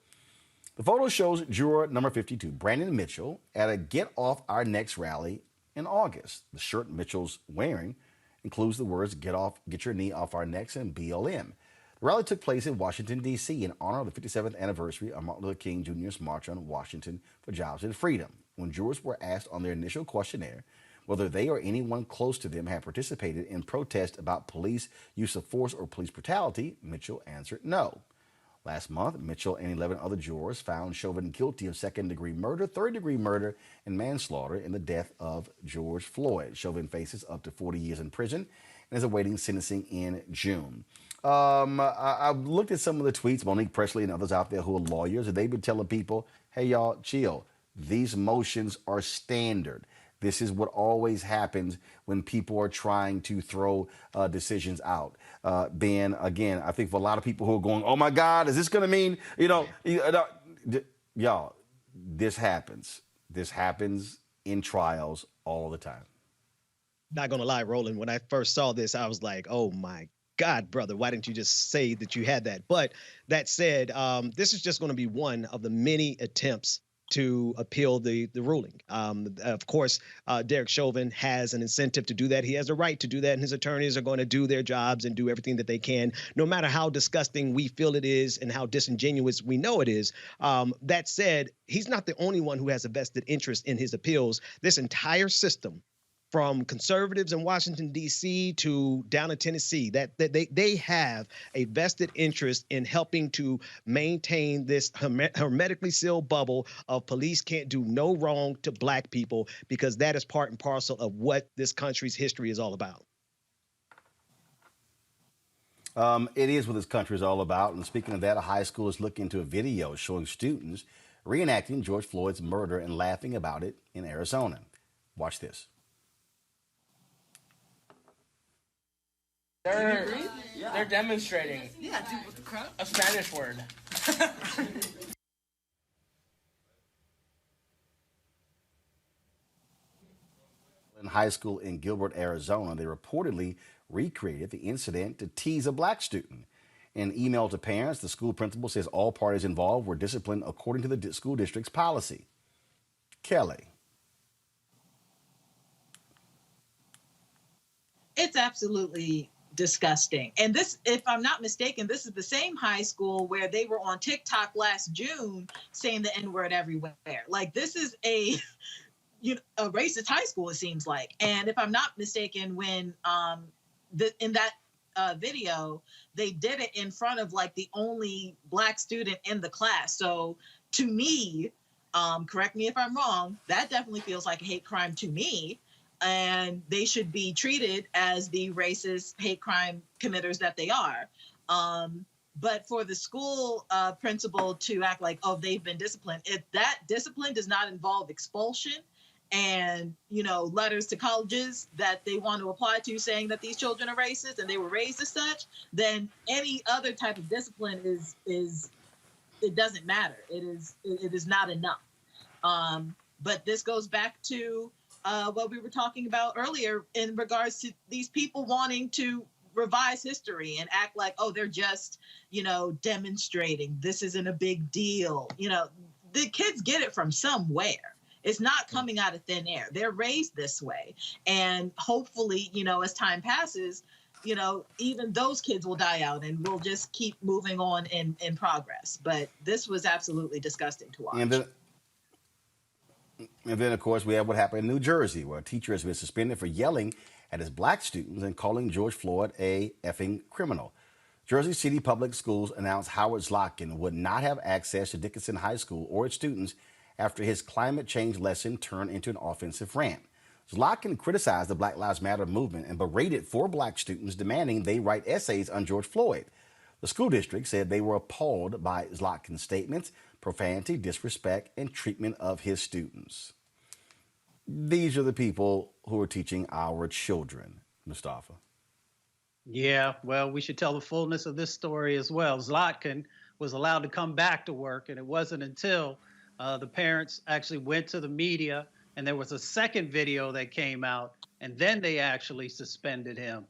The photo shows juror number 52, Brandon Mitchell, at a Get Off Our Necks rally in August. The shirt Mitchell's wearing includes the words "Get your knee off our necks" and BLM. The rally took place in Washington, D.C. in honor of the 57th anniversary of Martin Luther King Jr.'s March on Washington for Jobs and Freedom. When jurors were asked on their initial questionnaire whether they or anyone close to them had participated in protest about police use of force or police brutality, Mitchell answered no. Last month, Mitchell and 11 other jurors found Chauvin guilty of second-degree murder, third-degree murder, and manslaughter in the death of George Floyd. Chauvin faces up to 40 years in prison and is awaiting sentencing in June. I've looked at some of the tweets, Monique Presley and others out there who are lawyers, and they've been telling people, hey, y'all, chill. These motions are standard. This is what always happens when people are trying to throw decisions out. Ben, again, I think for a lot of people who are going, oh, my God, is this going to mean, y'all, this happens. This happens in trials all the time. Not going to lie, Roland, when I first saw this, I was like, oh, my God, brother, why didn't you just say that you had that? But that said, this is just going to be one of the many attempts to appeal the ruling. Of course, Derek Chauvin has an incentive to do that. He has a right to do that, and his attorneys are going to do their jobs and do everything that they can, no matter how disgusting we feel it is and how disingenuous we know it is. That said, he's not the only one who has a vested interest in his appeals. This entire system, from conservatives in Washington, D.C. to down in Tennessee, that they have a vested interest in helping to maintain this hermetically sealed bubble of police can't do no wrong to Black people, because that is part and parcel of what this country's history is all about. It is what this country is all about. And speaking of that, a high school is looking into a video showing students reenacting George Floyd's murder and laughing about it in Arizona. Watch this. Third. Yeah. They're demonstrating. Yeah, dude, what the crap? A Spanish word. In high school in Gilbert, Arizona, they reportedly recreated the incident to tease a black student. In an email to parents, the school principal says all parties involved were disciplined according to the school district's policy. Kelly. It's absolutely disgusting. And this, if I'm not mistaken, this is the same high school where they were on TikTok last June saying the N-word everywhere. Like, this is a racist high school, it seems like. And if I'm not mistaken, when in that video, they did it in front of like the only black student in the class. So to me, correct me if I'm wrong, that definitely feels like a hate crime to me. And they should be treated as the racist hate crime committers that they are. But for the school principal to act like, oh, they've been disciplined, if that discipline does not involve expulsion and, letters to colleges that they want to apply to saying that these children are racist and they were raised as such, then any other type of discipline is it doesn't matter. It is not enough. But this goes back to what we were talking about earlier in regards to these people wanting to revise history and act like, oh, they're just, demonstrating. This isn't a big deal. The kids get it from somewhere. It's not coming out of thin air. They're raised this way. And hopefully, as time passes, even those kids will die out and we'll just keep moving on in progress. But this was absolutely disgusting to watch. And then, of course, we have what happened in New Jersey, where a teacher has been suspended for yelling at his black students and calling George Floyd a effing criminal. Jersey City Public Schools announced Howard Zlotkin would not have access to Dickinson High School or its students after his climate change lesson turned into an offensive rant. Zlotkin criticized the Black Lives Matter movement and berated 4 black students, demanding they write essays on George Floyd. The school district said they were appalled by Zlotkin's statements, profanity, disrespect, and treatment of his students. These are the people who are teaching our children, Mustafa. Yeah, well, we should tell the fullness of this story as well. Zlotkin was allowed to come back to work, and it wasn't until the parents actually went to the media, and there was a second video that came out, and then they actually suspended him.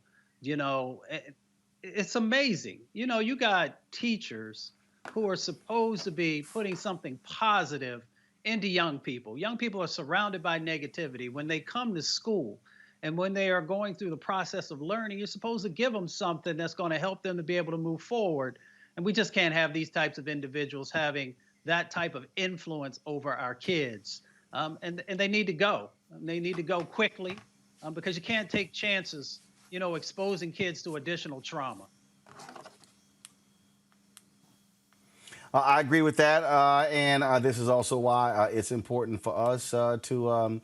It's amazing. You got teachers who are supposed to be putting something positive into young people. Young people are surrounded by negativity. When they come to school and when they are going through the process of learning, you're supposed to give them something that's going to help them to be able to move forward. And we just can't have these types of individuals having that type of influence over our kids. And they need to go. They need to go quickly because you can't take chances, exposing kids to additional trauma. I agree with that, and this is also why it's important for us to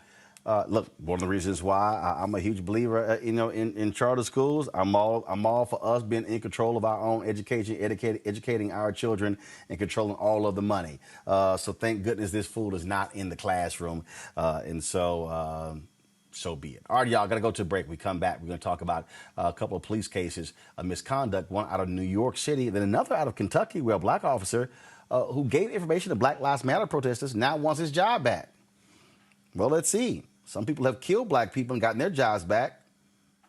look. One of the reasons why I'm a huge believer, in charter schools. I'm all for us being in control of our own education, educating our children, and controlling all of the money. So thank goodness this fool is not in the classroom, and so. So be it. All right, y'all, got to go to a break. We come back. We're going to talk about a couple of police cases of misconduct, one out of New York City, then another out of Kentucky, where a black officer who gave information to Black Lives Matter protesters now wants his job back. Well, let's see. Some people have killed black people and gotten their jobs back.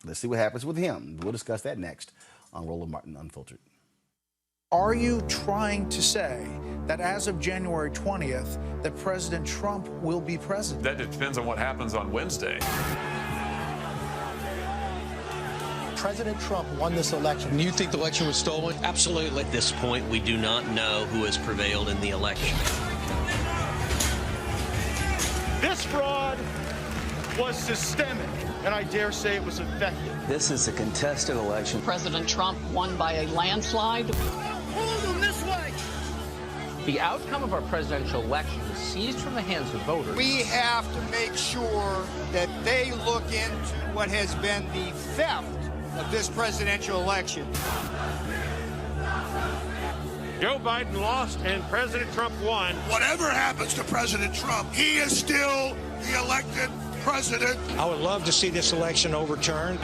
Let's see what happens with him. We'll discuss that next on Roland Martin Unfiltered. Are you trying to say that as of January 20th, that President Trump will be president? That depends on what happens on Wednesday. President Trump won this election. And you think the election was stolen? Absolutely. At this point, we do not know who has prevailed in the election. This fraud was systemic, and I dare say it was effective. This is a contested election. President Trump won by a landslide. Hold them this way. The outcome of our presidential election was seized from the hands of voters. We have to make sure that they look into what has been the theft of this presidential election. Joe Biden lost and President Trump won. Whatever happens to President Trump, he is still the elected president. I would love to see this election overturned.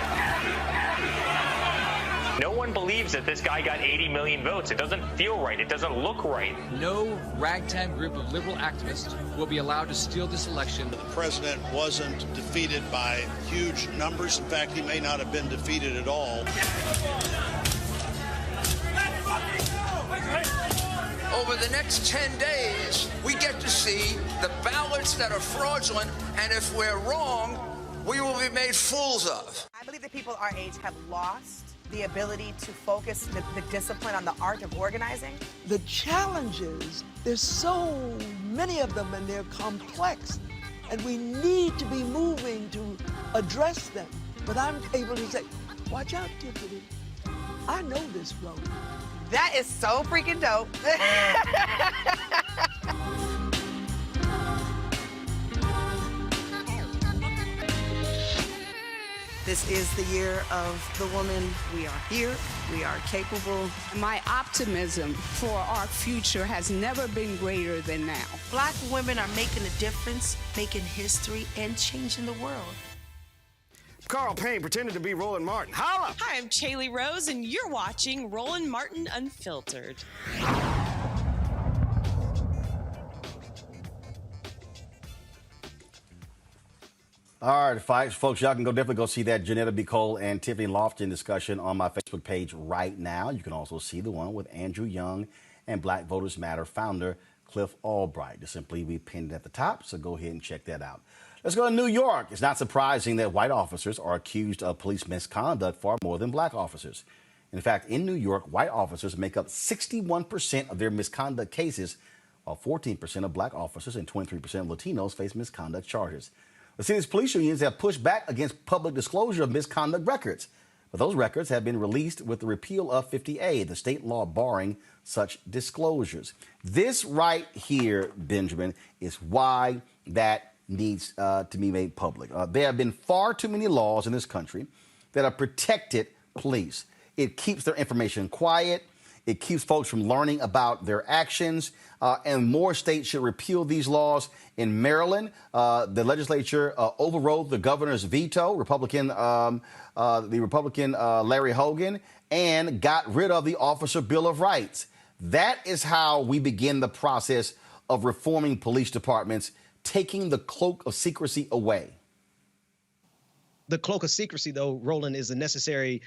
No one believes that this guy got 80 million votes. It doesn't feel right. It doesn't look right. No ragtag group of liberal activists will be allowed to steal this election. The president wasn't defeated by huge numbers. In fact, he may not have been defeated at all. Over the next 10 days, we get to see the ballots that are fraudulent, and if we're wrong, we will be made fools of. I believe that people our age have lost the ability to focus the discipline on the art of organizing. The challenges, there's so many of them and they're complex, and we need to be moving to address them. But I'm able to say, watch out, Tiffany, I know this road. That is so freaking dope. This is the year of the woman. We are here. We are capable. My optimism for our future has never been greater than now. Black women are making a difference, making history, and changing the world. Carl Payne pretended to be Roland Martin. Holla! Hi, I'm Chaley Rose, and you're watching Roland Martin Unfiltered. All right, folks, y'all can definitely go see that Janetta B. Cole and Tiffany Lofton discussion on my Facebook page right now. You can also see the one with Andrew Young and Black Voters Matter founder Cliff Albright. Just simply be pinned at the top, so go ahead and check that out. Let's go to New York. It's not surprising that white officers are accused of police misconduct far more than black officers. In fact, in New York, white officers make up 61% of their misconduct cases, while 14% of black officers and 23% of Latinos face misconduct charges. The city's police unions have pushed back against public disclosure of misconduct records, but those records have been released with the repeal of 50A, the state law barring such disclosures. This right here, Benjamin, is why that needs to be made public. There have been far too many laws in this country that have protected police. It keeps their information quiet. It keeps folks from learning about their actions. And more states should repeal these laws. In Maryland, the legislature overrode the governor's veto, Republican Larry Hogan, and got rid of the Officer Bill of Rights. That is how we begin the process of reforming police departments, taking the cloak of secrecy away. The cloak of secrecy, though, Roland, is a necessary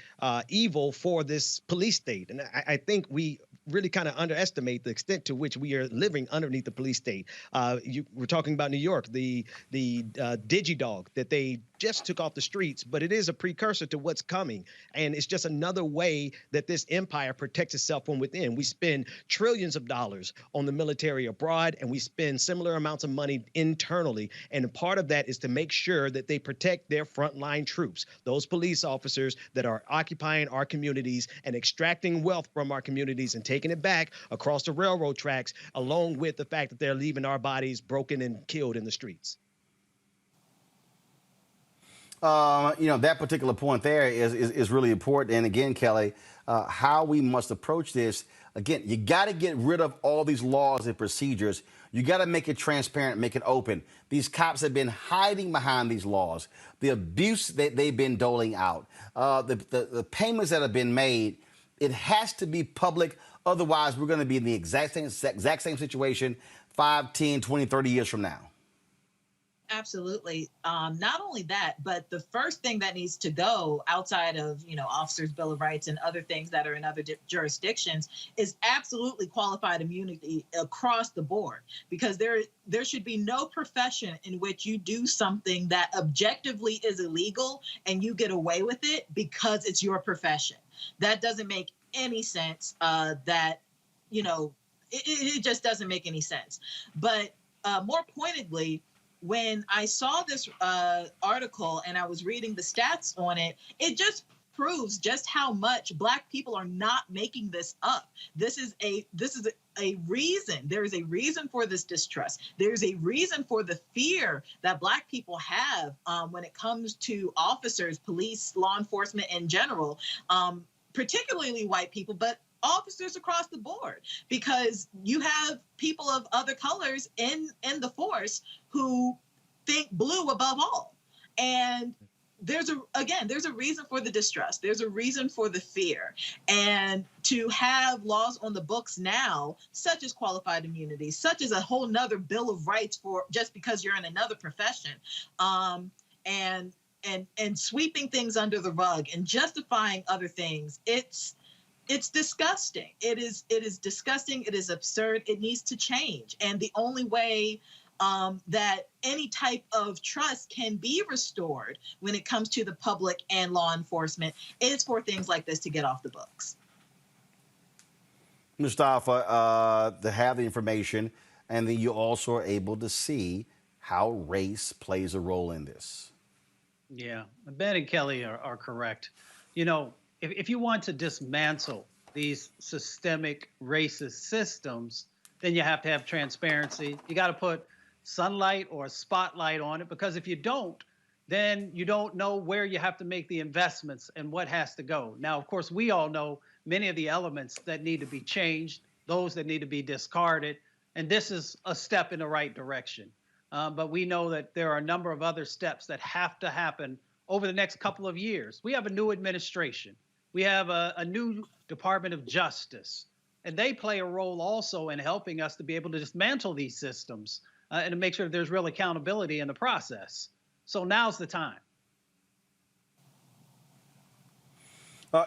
evil for this police state. And I think we really kind of underestimate the extent to which we are living underneath the police state. We're talking about New York, the DigiDog that they just took off the streets, but it is a precursor to what's coming. And it's just another way that this empire protects itself from within. We spend trillions of dollars on the military abroad, and we spend similar amounts of money internally. And part of that is to make sure that they protect their frontline troops, those police officers that are occupying our communities and extracting wealth from our communities and taking it back across the railroad tracks, along with the fact that they're leaving our bodies broken and killed in the streets. That particular point there is really important. And again, Kelly, how we must approach this, again, you got to get rid of all these laws and procedures. You got to make it transparent, make it open. These cops have been hiding behind these laws, the abuse that they've been doling out, the payments that have been made. It has to be public. Otherwise, we're going to be in the exact same situation 5, 10, 20, 30 years from now. Absolutely. Not only that, but the first thing that needs to go outside of, Officers' Bill of Rights and other things that are in other jurisdictions is absolutely qualified immunity across the board, because there should be no profession in which you do something that objectively is illegal and you get away with it because it's your profession. That doesn't make any sense. It just doesn't make any sense. But more pointedly, when I saw this article and I was reading the stats on it, it just proves just how much Black people are not making this up. This is a reason. There is a reason for this distrust. There's a reason for the fear that Black people have when it comes to officers, police, law enforcement in general, particularly white people, but officers across the board, because you have people of other colors in the force who think blue above all. And there's a reason for the distrust. There's a reason for the fear. And to have laws on the books now, such as qualified immunity, such as a whole nother Bill of Rights for just because you're in another profession, and sweeping things under the rug and justifying other things, it's disgusting. It is disgusting. It is absurd. It needs to change. And the only way that any type of trust can be restored when it comes to the public and law enforcement is for things like this to get off the books. Mustafa, to have the information, and then you also are able to see how race plays a role in this. Yeah, Ben and Kelly are correct. You know, if you want to dismantle these systemic racist systems, then you have to have transparency. You got to put sunlight or a spotlight on it, because if you don't, then you don't know where you have to make the investments and what has to go. Now, of course, we all know many of the elements that need to be changed, those that need to be discarded, and this is a step in the right direction. But we know that there are a number of other steps that have to happen over the next couple of years. We have a new administration. We have a new Department of Justice, and they play a role also in helping us to be able to dismantle these systems and to make sure there's real accountability in the process. So now's the time.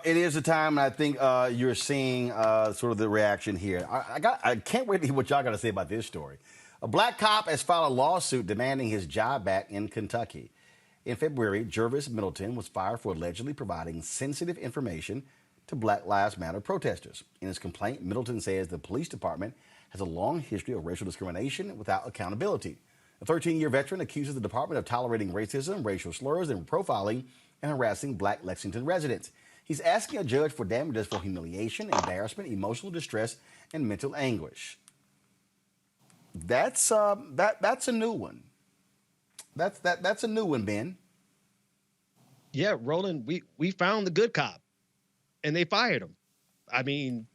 It is a time, and I think you're seeing sort of the reaction here. I can't wait to hear what y'all got to say about this story. A black cop has filed a lawsuit demanding his job back in Kentucky. In February, Jervis Middleton was fired for allegedly providing sensitive information to Black Lives Matter protesters. In his complaint, Middleton says the police department has a long history of racial discrimination without accountability. A 13-year veteran accuses the department of tolerating racism, racial slurs, and profiling and harassing Black Lexington residents. He's asking a judge for damages for humiliation, embarrassment, emotional distress, and mental anguish. That's a new one. That's a new one, Ben. Yeah, Roland, we found the good cop, and they fired him. I mean,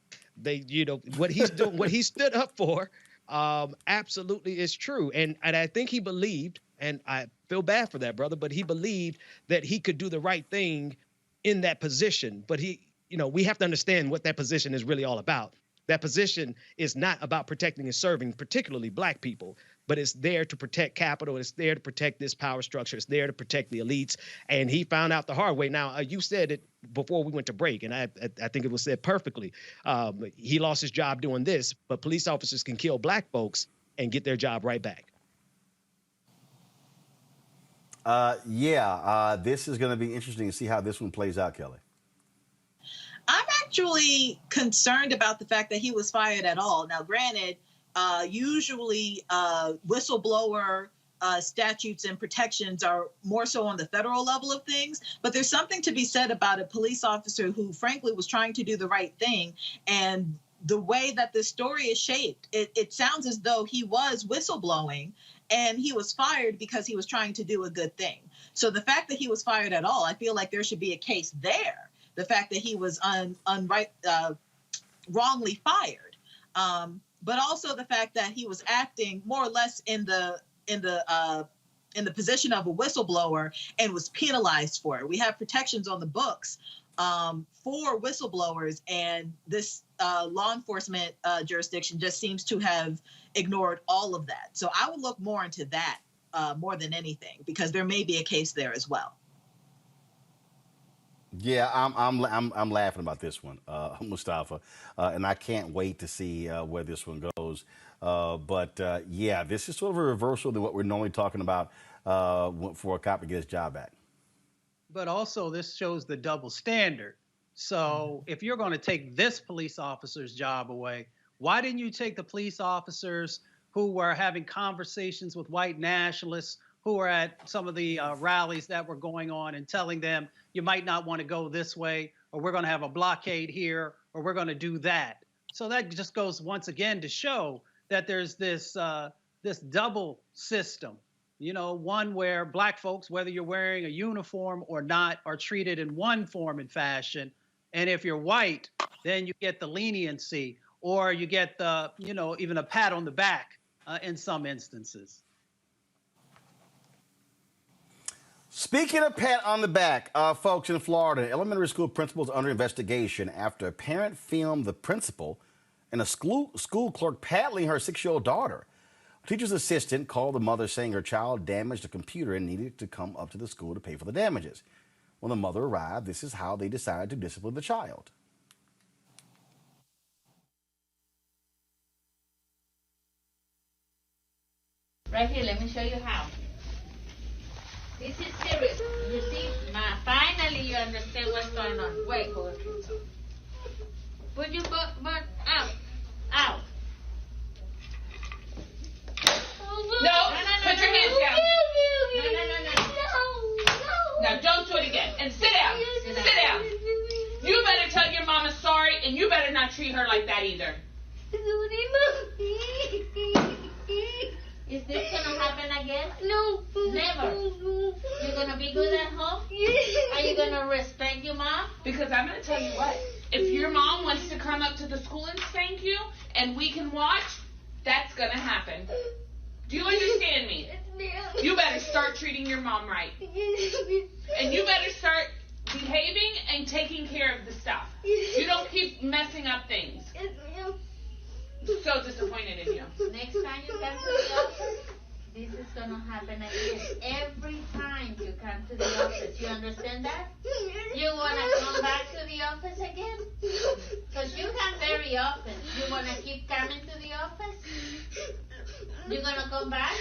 what he's doing, what he stood up for, absolutely is true. And I think he believed, and I feel bad for that brother, but he believed that he could do the right thing in that position. But we have to understand what that position is really all about. That position is not about protecting and serving, particularly Black people, but it's there to protect capital. It's there to protect this power structure. It's there to protect the elites. And he found out the hard way. Now, you said it before we went to break, and I think it was said perfectly. He lost his job doing this, but police officers can kill Black folks and get their job right back. This is going to be interesting to see how this one plays out, Kelly. I'm actually concerned about the fact that he was fired at all. Now, granted, usually whistleblower statutes and protections are more so on the federal level of things, but there's something to be said about a police officer who, frankly, was trying to do the right thing. And the way that this story is shaped, it sounds as though he was whistleblowing and he was fired because he was trying to do a good thing. So the fact that he was fired at all, I feel like there should be a case there. The fact that he was wrongly fired, but also the fact that he was acting more or less in the position of a whistleblower and was penalized for it. We have protections on the books for whistleblowers, and this law enforcement jurisdiction just seems to have ignored all of that. So I would look more into that more than anything, because there may be a case there as well. Yeah, I'm laughing about this one, Mustafa, and I can't wait to see where this one goes. This is sort of a reversal than what we're normally talking about for a cop to get his job back. But also, this shows the double standard. So if you're going to take this police officer's job away, why didn't you take the police officers who were having conversations with white nationalists, who were at some of the rallies that were going on, and telling them, you might not want to go this way, or we're going to have a blockade here, or we're going to do that. So that just goes once again to show that there's this double system, one where Black folks, whether you're wearing a uniform or not, are treated in one form and fashion. And if you're white, then you get the leniency, or you get the, even a pat on the back in some instances. Speaking of pat on the back, folks, in Florida, an elementary school principal is under investigation after a parent filmed the principal and a school clerk paddling her 6-year-old daughter. A teacher's assistant called the mother saying her child damaged a computer and needed to come up to the school to pay for the damages. When the mother arrived, this is how they decided to discipline the child. Right here, let me show you how. This is serious. You see, finally you understand what's going on. Wait, hold on. Put your butt out. Out. No, put your hands down. No. Now don't do it again. And sit down. Sit down. You better tell your mama sorry, and you better not treat her like that either. Is this gonna happen again? No. Never. You're gonna be good at home? Are you gonna respect your mom? Because I'm gonna tell you what. If your mom wants to come up to the school and spank you, and we can watch, that's gonna happen. Do you understand me? You better start treating your mom right. And you better start behaving and taking care of the stuff. You don't keep messing up things. So disappointed in you. Next time you come to the office, this is gonna happen again. Every time you come to the office, you understand that? You wanna come back to the office again? Because you come very often. You wanna keep coming to the office? You're gonna come back?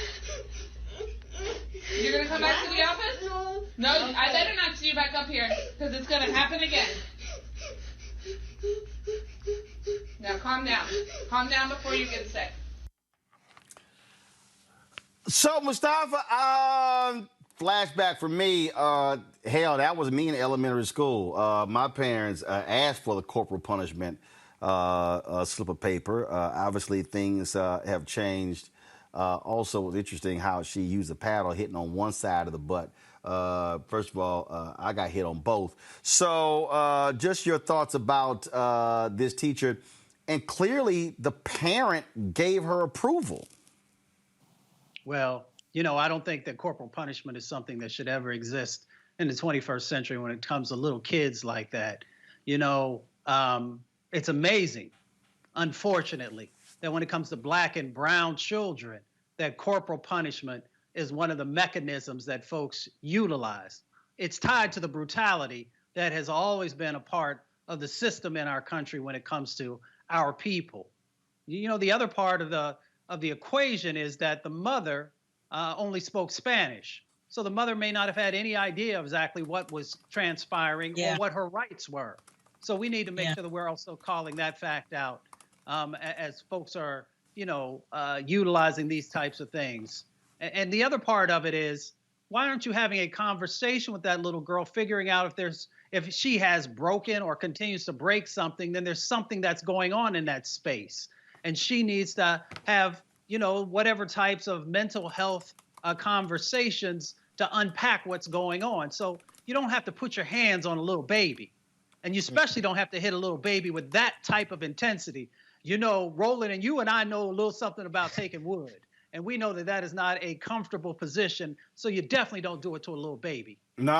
You're gonna come back to the office? No, okay. I better not see you back up here, because it's gonna happen again. Now calm down. Calm down before you get sick. So, Mustafa, flashback for me. Hell, that was me in elementary school. My parents asked for the corporal punishment slip of paper. Obviously, things have changed. Also, it was interesting how she used a paddle hitting on one side of the butt. First of all, I got hit on both. So just your thoughts about this teacher. And clearly, the parent gave her approval. Well, you know, I don't think that corporal punishment is something that should ever exist in the 21st century when it comes to little kids like that. You know, it's amazing, unfortunately, that when it comes to black and brown children, that corporal punishment is one of the mechanisms that folks utilize. It's tied to the brutality that has always been a part of the system in our country when it comes to our people. You know, the other part of the equation is that the mother only spoke Spanish. So the mother may not have had any idea of exactly what was transpiring or what her rights were. So we need to make sure that we're also calling that fact out as folks are, you know, utilizing these types of things. And the other part of it is, why aren't you having a conversation with that little girl, figuring out if she has broken or continues to break something, then there's something that's going on in that space. And she needs to have, you know, whatever types of mental health conversations to unpack what's going on. So you don't have to put your hands on a little baby. And you especially don't have to hit a little baby with that type of intensity. You know, Roland, and you and I know a little something about taking wood. And we know that that is not a comfortable position. So you definitely don't do it to a little baby. No,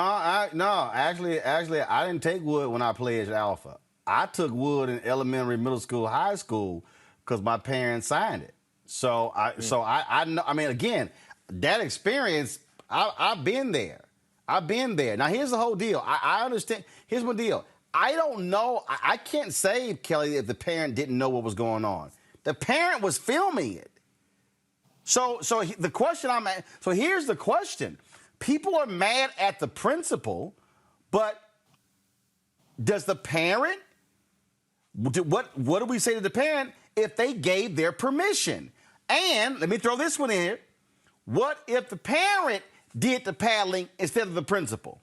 actually, I didn't take wood when I pledged Alpha. I took wood in elementary, middle school, high school because my parents signed it. So I know. I mean, again, that experience, I've been there. Now, here's the whole deal. I understand. Here's my deal. I don't know. I can't say, Kelly, if the parent didn't know what was going on. The parent was filming it. So the question here's the question. People are mad at the principal, but does the parent, what do we say to the parent if they gave their permission? And let me throw this one in here. What if the parent did the paddling instead of the principal?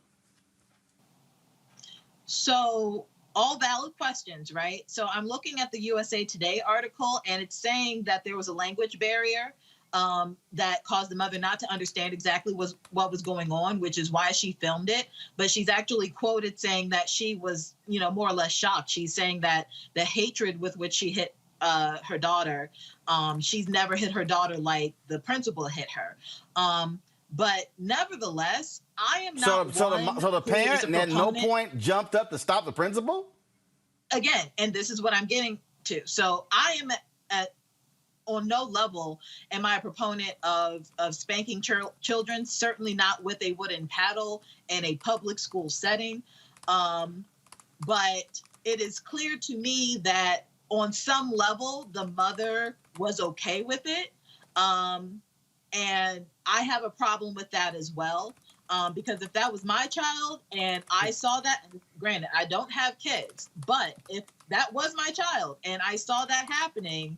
So all valid questions, right? So I'm looking at the USA Today article, and it's saying that there was a language barrier that caused the mother not to understand exactly what was going on, which is why she filmed it. But she's actually quoted saying that she was, you know, more or less shocked. She's saying that the hatred with which she hit her daughter, she's never hit her daughter like the principal hit her. But nevertheless, I am So, not so one the so the who is a parent at no proponent. point jumped up to stop the principal. Again, and this is what I'm getting to. So I am on no level am I a proponent of spanking children, certainly not with a wooden paddle in a public school setting. But it is clear to me that on some level, the mother was okay with it. And I have a problem with that as well. Because if that was my child and I saw that, granted, I don't have kids, but if that was my child and I saw that happening,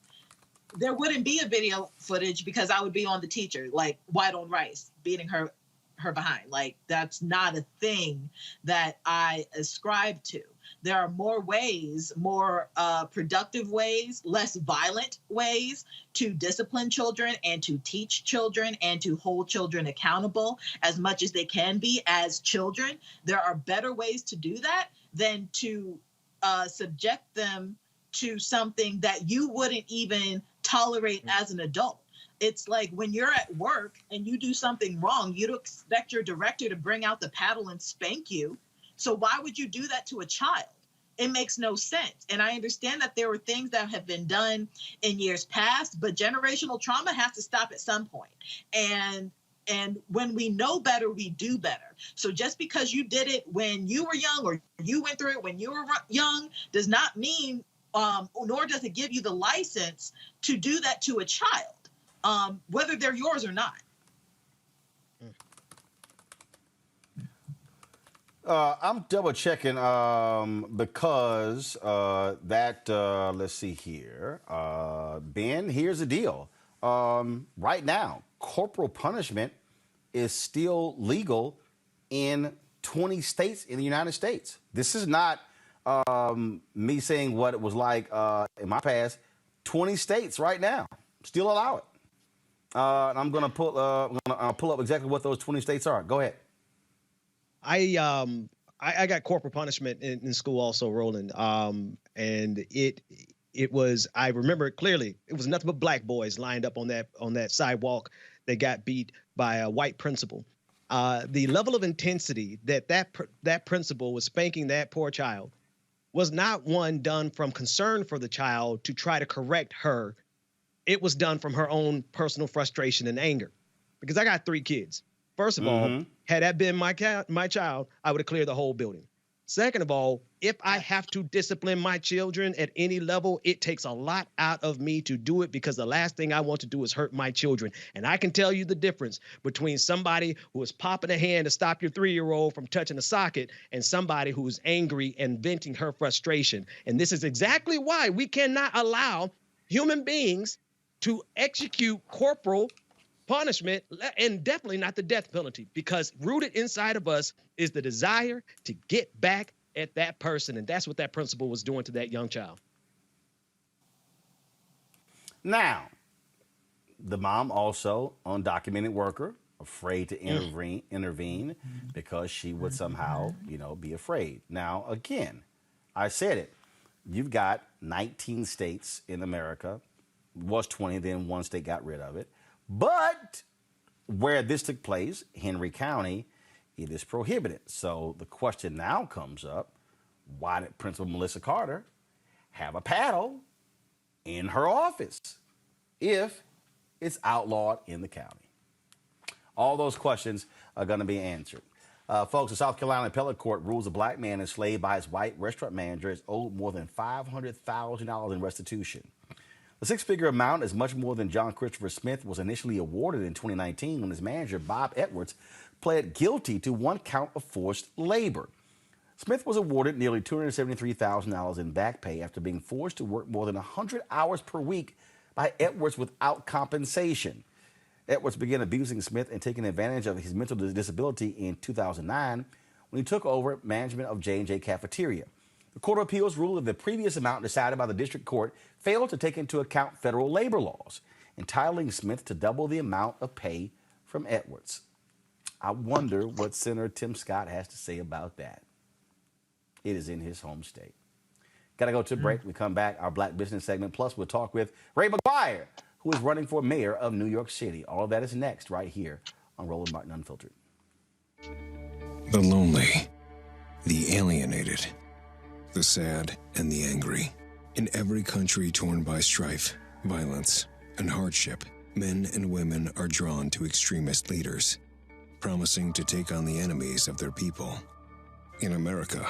there wouldn't be a video footage because I would be on the teacher, like white on rice, beating her behind. Like, that's not a thing that I ascribe to. There are more ways, more productive ways, less violent ways to discipline children and to teach children and to hold children accountable as much as they can be as children. There are better ways to do that than to subject them to something that you wouldn't even tolerate as an adult. It's like when you're at work and you do something wrong, you'd expect your director to bring out the paddle and spank you. So why would you do that to a child? It makes no sense. And I understand that there were things that have been done in years past, but generational trauma has to stop at some point. And when we know better, we do better. So just because you did it when you were young or you went through it when you were young does not mean, nor does it give you the license to do that to a child, whether they're yours or not. I'm double checking because let's see here. Ben, here's the deal. Right now, corporal punishment is still legal in 20 states in the United States. This is not me saying what it was like in my past. 20 states right now still allow it. And I'm gonna pull up exactly what those 20 states are. Go ahead. I got corporal punishment in school also, Roland. And it was, I remember it clearly. It was nothing but black boys lined up on that sidewalk that got beat by a white principal. The level of intensity that principal was spanking that poor child was not one done from concern for the child to try to correct her. It was done from her own personal frustration and anger. Because I got 3 kids. First of all, had that been my child, I would have cleared the whole building. Second of all, if I have to discipline my children at any level, it takes a lot out of me to do it because the last thing I want to do is hurt my children. And I can tell you the difference between somebody who is popping a hand to stop your 3-year-old from touching a socket and somebody who's angry and venting her frustration. And this is exactly why we cannot allow human beings to execute corporal punishment, and definitely not the death penalty, because rooted inside of us is the desire to get back at that person. And that's what that principal was doing to that young child. Now, the mom also undocumented worker, afraid to intervene because she would somehow, be afraid. Now, again, I said it. You've got 19 states in America, was 20, then one state got rid of it. But where this took place, Henry County, it is prohibited. So the question now comes up, why did Principal Melissa Carter have a paddle in her office if it's outlawed in the county? All those questions are going to be answered. Folks, the South Carolina Appellate Court rules a black man enslaved by his white restaurant manager is owed more than $500,000 in restitution. The 6-figure amount is much more than John Christopher Smith was initially awarded in 2019 when his manager, Bob Edwards, pled guilty to 1 count of forced labor. Smith was awarded nearly $273,000 in back pay after being forced to work more than 100 hours per week by Edwards without compensation. Edwards began abusing Smith and taking advantage of his mental disability in 2009 when he took over management of J&J Cafeteria. The Court of Appeals ruled that the previous amount decided by the district court failed to take into account federal labor laws, entitling Smith to double the amount of pay from Edwards. I wonder what Senator Tim Scott has to say about that. It is in his home state. Got to go to a break. We come back, our Black Business segment. Plus, we'll talk with Ray McGuire, who is running for mayor of New York City. All of that is next right here on Roland Martin Unfiltered. The lonely, the alienated, the sad, and the angry. In every country torn by strife, violence, and hardship, men and women are drawn to extremist leaders, promising to take on the enemies of their people. In America,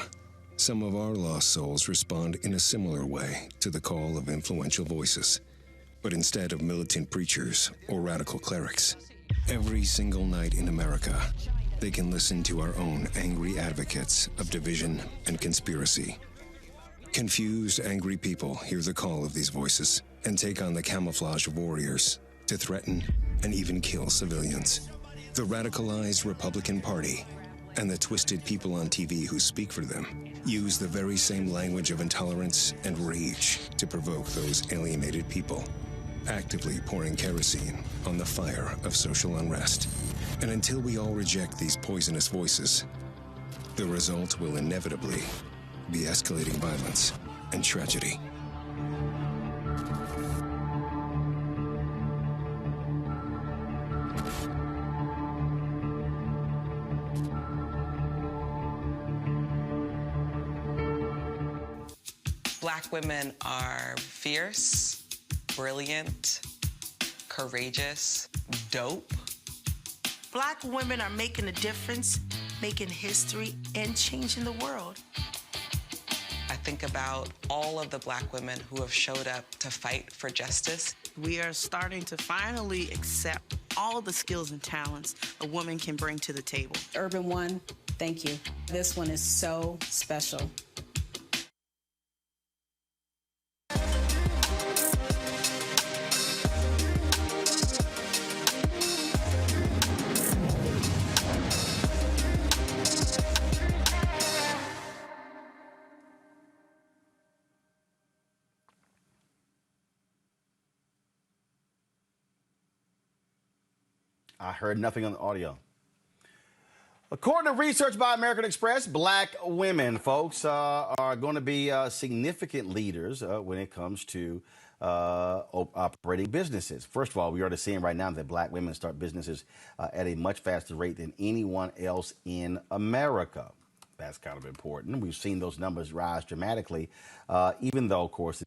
some of our lost souls respond in a similar way to the call of influential voices. But instead of militant preachers or radical clerics, every single night in America, they can listen to our own angry advocates of division and conspiracy. Confused, angry people hear the call of these voices and take on the camouflage of warriors to threaten and even kill civilians. The radicalized Republican Party and the twisted people on TV who speak for them use the very same language of intolerance and rage to provoke those alienated people, actively pouring kerosene on the fire of social unrest. And until we all reject these poisonous voices, the result will inevitably be escalating violence and tragedy. Black women are fierce, brilliant, courageous, dope. Black women are making a difference, making history, and changing the world. I think about all of the Black women who have showed up to fight for justice. We are starting to finally accept all the skills and talents a woman can bring to the table. Urban One, thank you. This one is so special. I heard nothing on the audio. According to research by American Express, black women, folks, are going to be significant leaders when it comes to operating businesses. First of all, we are seeing right now that black women start businesses at a much faster rate than anyone else in America. That's kind of important. We've seen those numbers rise dramatically, even though, of course,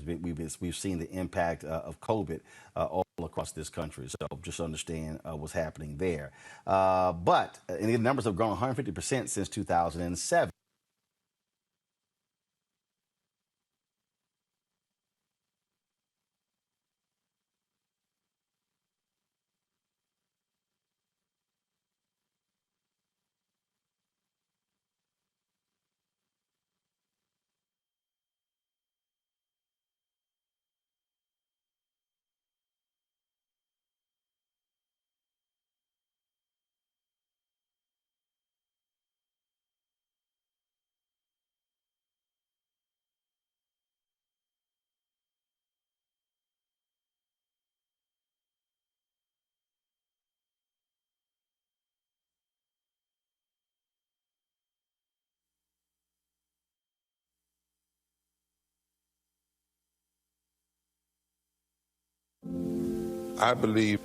we've seen the impact of COVID all across this country. So just understand what's happening there. But the numbers have grown 150% since 2007. I believe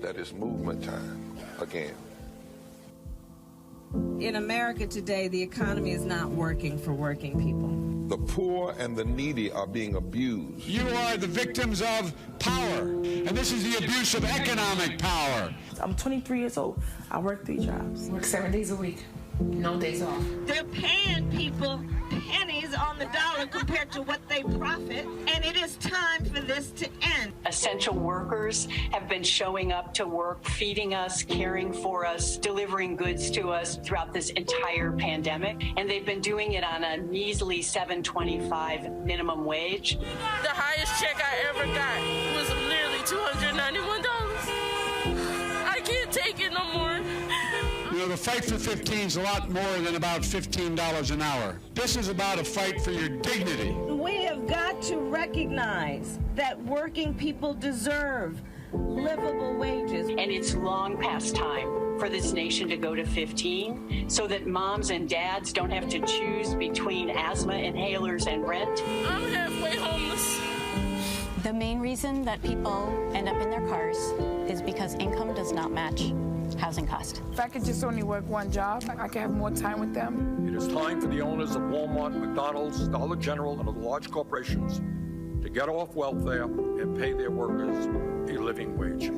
that it's movement time again. In America today, the economy is not working for working people. The poor and the needy are being abused. You are the victims of power, and this is the abuse of economic power. I'm 23 years old. I work 3 jobs. Work 7 days a week. No days off. They're paying people pennies on the dollar compared to what they profit, and it is time for this to end. Essential workers have been showing up to work, feeding us, caring for us, delivering goods to us throughout this entire pandemic, and they've been doing it on a measly $7.25 minimum wage. The highest check I ever got was nearly $291. I can't take it no more. You know, the fight for 15 is a lot more than about $15 an hour. This is about a fight for your dignity. We have got to recognize that working people deserve livable wages. And it's long past time for this nation to go to 15 so that moms and dads don't have to choose between asthma inhalers and rent. I'm halfway homeless. The main reason that people end up in their cars is because income does not match housing cost. If I could just only work one job, I could have more time with them. It is time for the owners of Walmart, McDonald's, Dollar General, and other large corporations to get off welfare and pay their workers a living wage.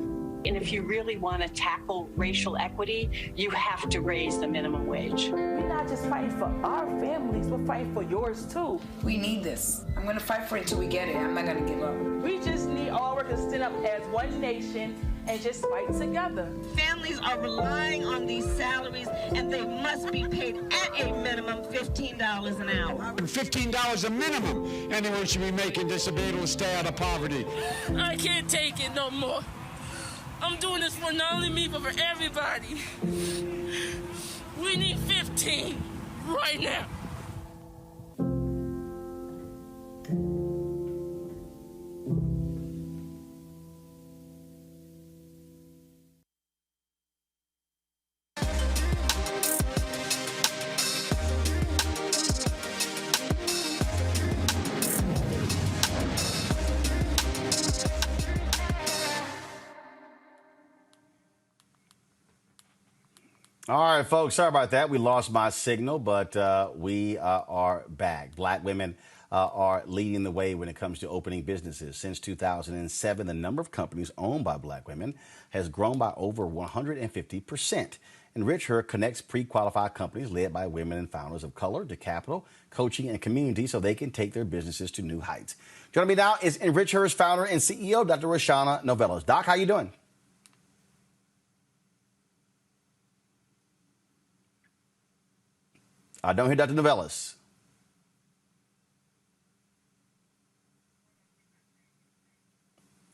And if you really want to tackle racial equity, you have to raise the minimum wage. We're not just fighting for our families, we're fighting for yours too. We need this. I'm going to fight for it until we get it. I'm not going to give up. We just need all workers to stand up as one nation and just fight together. Families are relying on these salaries, and they must be paid at a minimum $15 an hour. $15 a minimum anyone should be making to be able to stay out of poverty. I can't take it no more. I'm doing this for not only me, but for everybody. We need 15 right now. All right, folks, sorry about that. We lost my signal, but we are back. Black women are leading the way when it comes to opening businesses. Since 2007, the number of companies owned by black women has grown by over 150%. EnrichHER connects pre-qualified companies led by women and founders of color to capital, coaching, and community so they can take their businesses to new heights. Joining me now is EnrichHER's founder and CEO, Dr. Roshana Novellos. Doc, how you doing? I don't hear Dr. Novellos.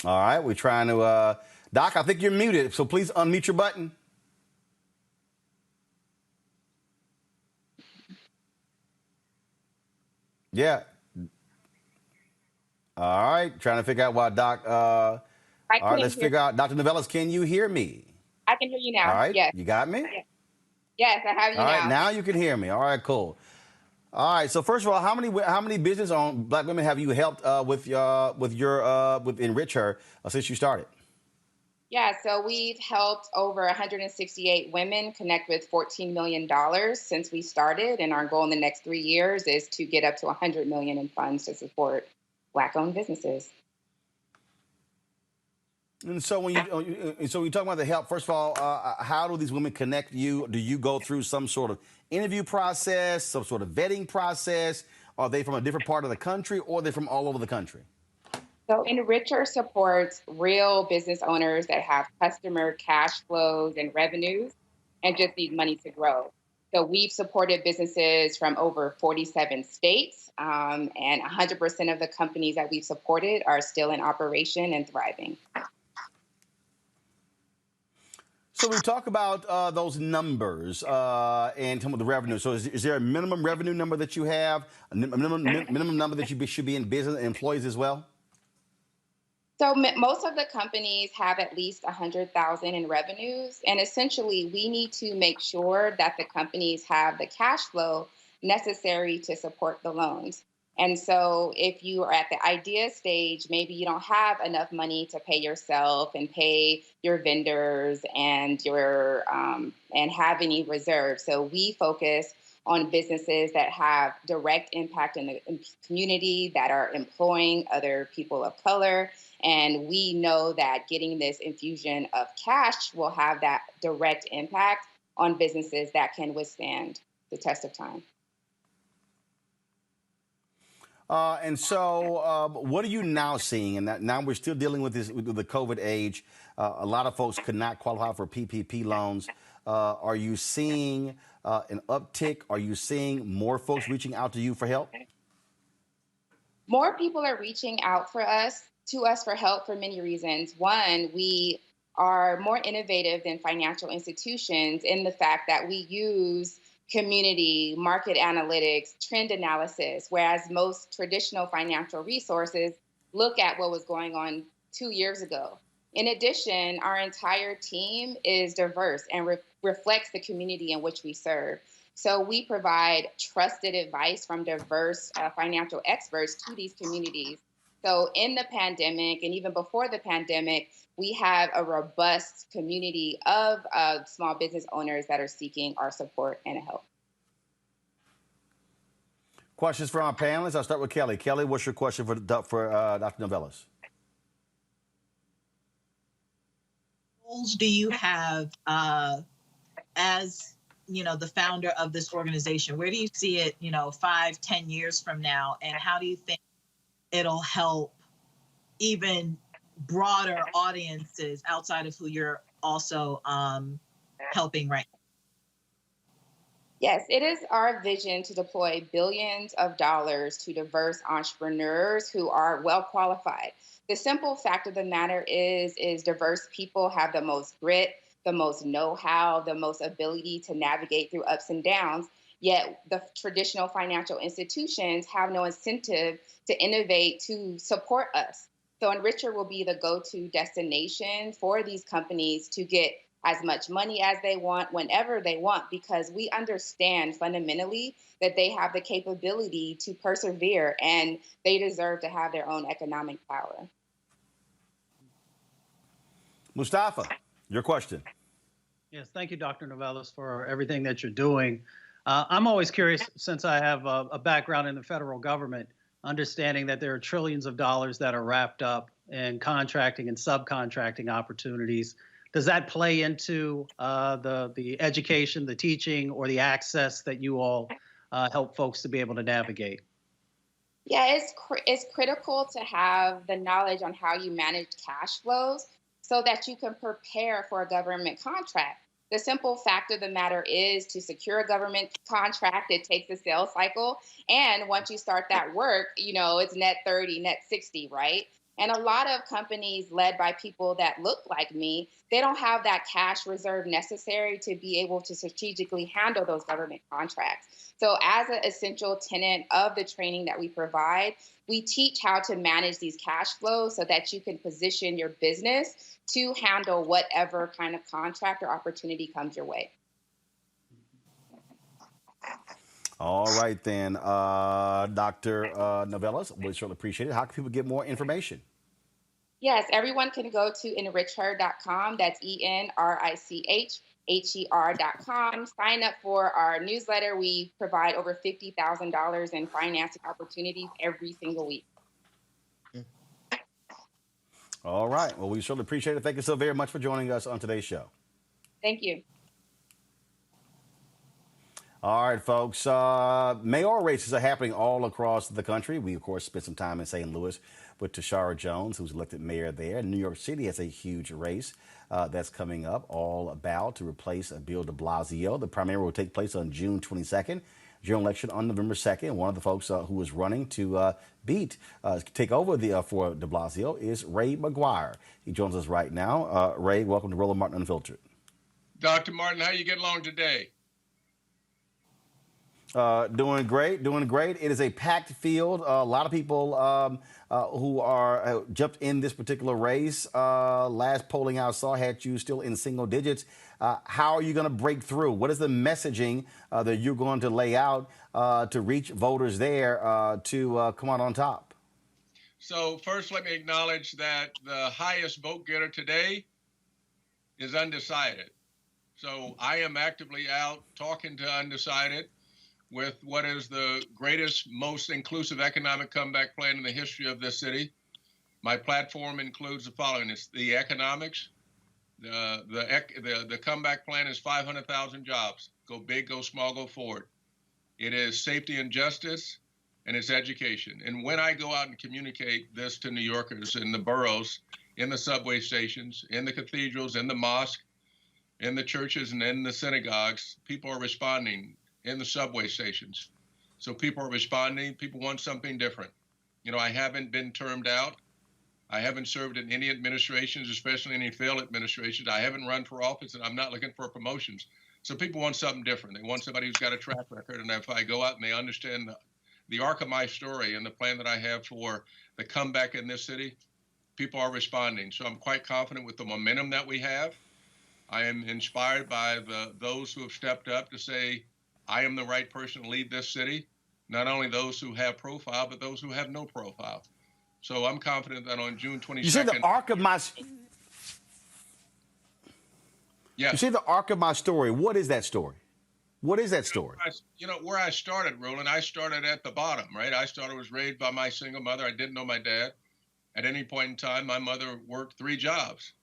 All right, we're trying to, Doc, I think you're muted, so please unmute your button. Yeah. All right, trying to figure out why Doc, all right, let's figure out, Dr. Novellos, can you hear me? I can hear you now. All right, yes. You got me? Yes, I have you now. All right, now you can hear me. All right, cool. All right, so first of all, how many business owned black women have you helped with EnrichHER since you started? Yeah, so we've helped over 168 women connect with $14 million since we started, and our goal in the next 3 years is to get up to $100 million in funds to support Black-owned businesses. And so when you talk about the help, first of all, how do these women connect you? Do you go through some sort of interview process, some sort of vetting process? Are they from a different part of the country, or are they from all over the country? So EnrichHER supports real business owners that have customer cash flows and revenues and just need money to grow. So we've supported businesses from over 47 states, and 100% of the companies that we've supported are still in operation and thriving. So we talk about those numbers and some of the revenue. So is there a minimum revenue number that you have, a minimum number that you should be in business and employees as well? So most of the companies have at least 100,000 in revenues, and essentially we need to make sure that the companies have the cash flow necessary to support the loans. And so if you are at the idea stage, maybe you don't have enough money to pay yourself and pay your vendors and your and have any reserves. So we focus on businesses that have direct impact in the community, that are employing other people of color. And we know that getting this infusion of cash will have that direct impact on businesses that can withstand the test of time. And so what are you now seeing? And that now we're still dealing with this, with the COVID age. A lot of folks could not qualify for PPP loans. Are you seeing an uptick? Are you seeing more folks reaching out to you for help? More people are reaching out to us for help for many reasons. One, we are more innovative than financial institutions in the fact that we use community, market analytics, trend analysis, whereas most traditional financial resources look at what was going on 2 years ago. In addition, our entire team is diverse and reflects the community in which we serve. So we provide trusted advice from diverse financial experts to these communities. So in the pandemic and even before the pandemic, we have a robust community of small business owners that are seeking our support and help. Questions for our panelists? I'll start with Kelly. Kelly, what's your question for Dr. Novelis? Goals do you have as the founder of this organization? Where do you see it 5-10 years from now, and how do you think it'll help even broader audiences outside of who you're also helping right now? Yes, it is our vision to deploy billions of dollars to diverse entrepreneurs who are well qualified. The simple fact of the matter is diverse people have the most grit, the most know-how, the most ability to navigate through ups and downs, yet the traditional financial institutions have no incentive to innovate to support us. So EnrichHER will be the go-to destination for these companies to get as much money as they want, whenever they want, because we understand fundamentally that they have the capability to persevere and they deserve to have their own economic power. Mustafa, your question. Yes, thank you, Dr. Novelis, for everything that you're doing. I'm always curious, since I have a background in the federal government, understanding that there are trillions of dollars that are wrapped up in contracting and subcontracting opportunities. Does that play into the education, the teaching, or the access that you all help folks to be able to navigate? Yeah, it's critical to have the knowledge on how you manage cash flows so that you can prepare for a government contract. The simple fact of the matter is, to secure a government contract, it takes a sales cycle. And once you start that work, it's net 30, net 60, right? And a lot of companies led by people that look like me, they don't have that cash reserve necessary to be able to strategically handle those government contracts. So as an essential tenet of the training that we provide, we teach how to manage these cash flows so that you can position your business to handle whatever kind of contract or opportunity comes your way. All right, then, Dr. Novelis, we certainly appreciate it. How can people get more information? Yes, everyone can go to EnrichHER.com. That's EnrichHER.com. Sign up for our newsletter. We provide over $50,000 in financing opportunities every single week. All right. Well, we certainly appreciate it. Thank you so very much for joining us on today's show. Thank you. All right, folks. Mayoral races are happening all across the country. We, of course, spent some time in St. Louis with Tashara Jones, who's elected mayor there. New York City has a huge race that's coming up, all about to replace Bill de Blasio. The primary will take place on June 22nd. General election on November 2nd. One of the folks who is running to take over for de Blasio is Ray McGuire. He joins us right now. Ray, welcome to Roland Martin Unfiltered. Dr. Martin, how you getting along today? Doing great. It is a packed field. A lot of people who are jumped in this particular race. Last polling I saw had you still in single digits. How are you going to break through? What is the messaging that you're going to lay out to reach voters there to come out on top? So first, let me acknowledge that the highest vote getter today is undecided. So I am actively out talking to undecided with what is the greatest, most inclusive economic comeback plan in the history of this city. My platform includes the following: it's the economics. The comeback plan is 500,000 jobs. Go big, go small, go forward. It is safety and justice, and it's education. And when I go out and communicate this to New Yorkers in the boroughs, in the subway stations, in the cathedrals, in the mosque, in the churches, and in the synagogues, people are responding. In the subway stations. So people are responding. People want something different. I haven't been termed out. I haven't served in any administrations, especially any failed administrations. I haven't run for office, and I'm not looking for promotions. So people want something different. They want somebody who's got a track record. And if I go out and they understand the arc of my story and the plan that I have for the comeback in this city, people are responding. So I'm quite confident with the momentum that we have. I am inspired by those who have stepped up to say, I am the right person to lead this city, not only those who have profile, but those who have no profile. So I'm confident that on June 22nd. You see the arc of my. Yes. You see the arc of my story. What is that story? What is that story? Where I started, Roland, I started at the bottom, right? Was raised by my single mother. I didn't know my dad. At any point in time, my mother worked 3 jobs,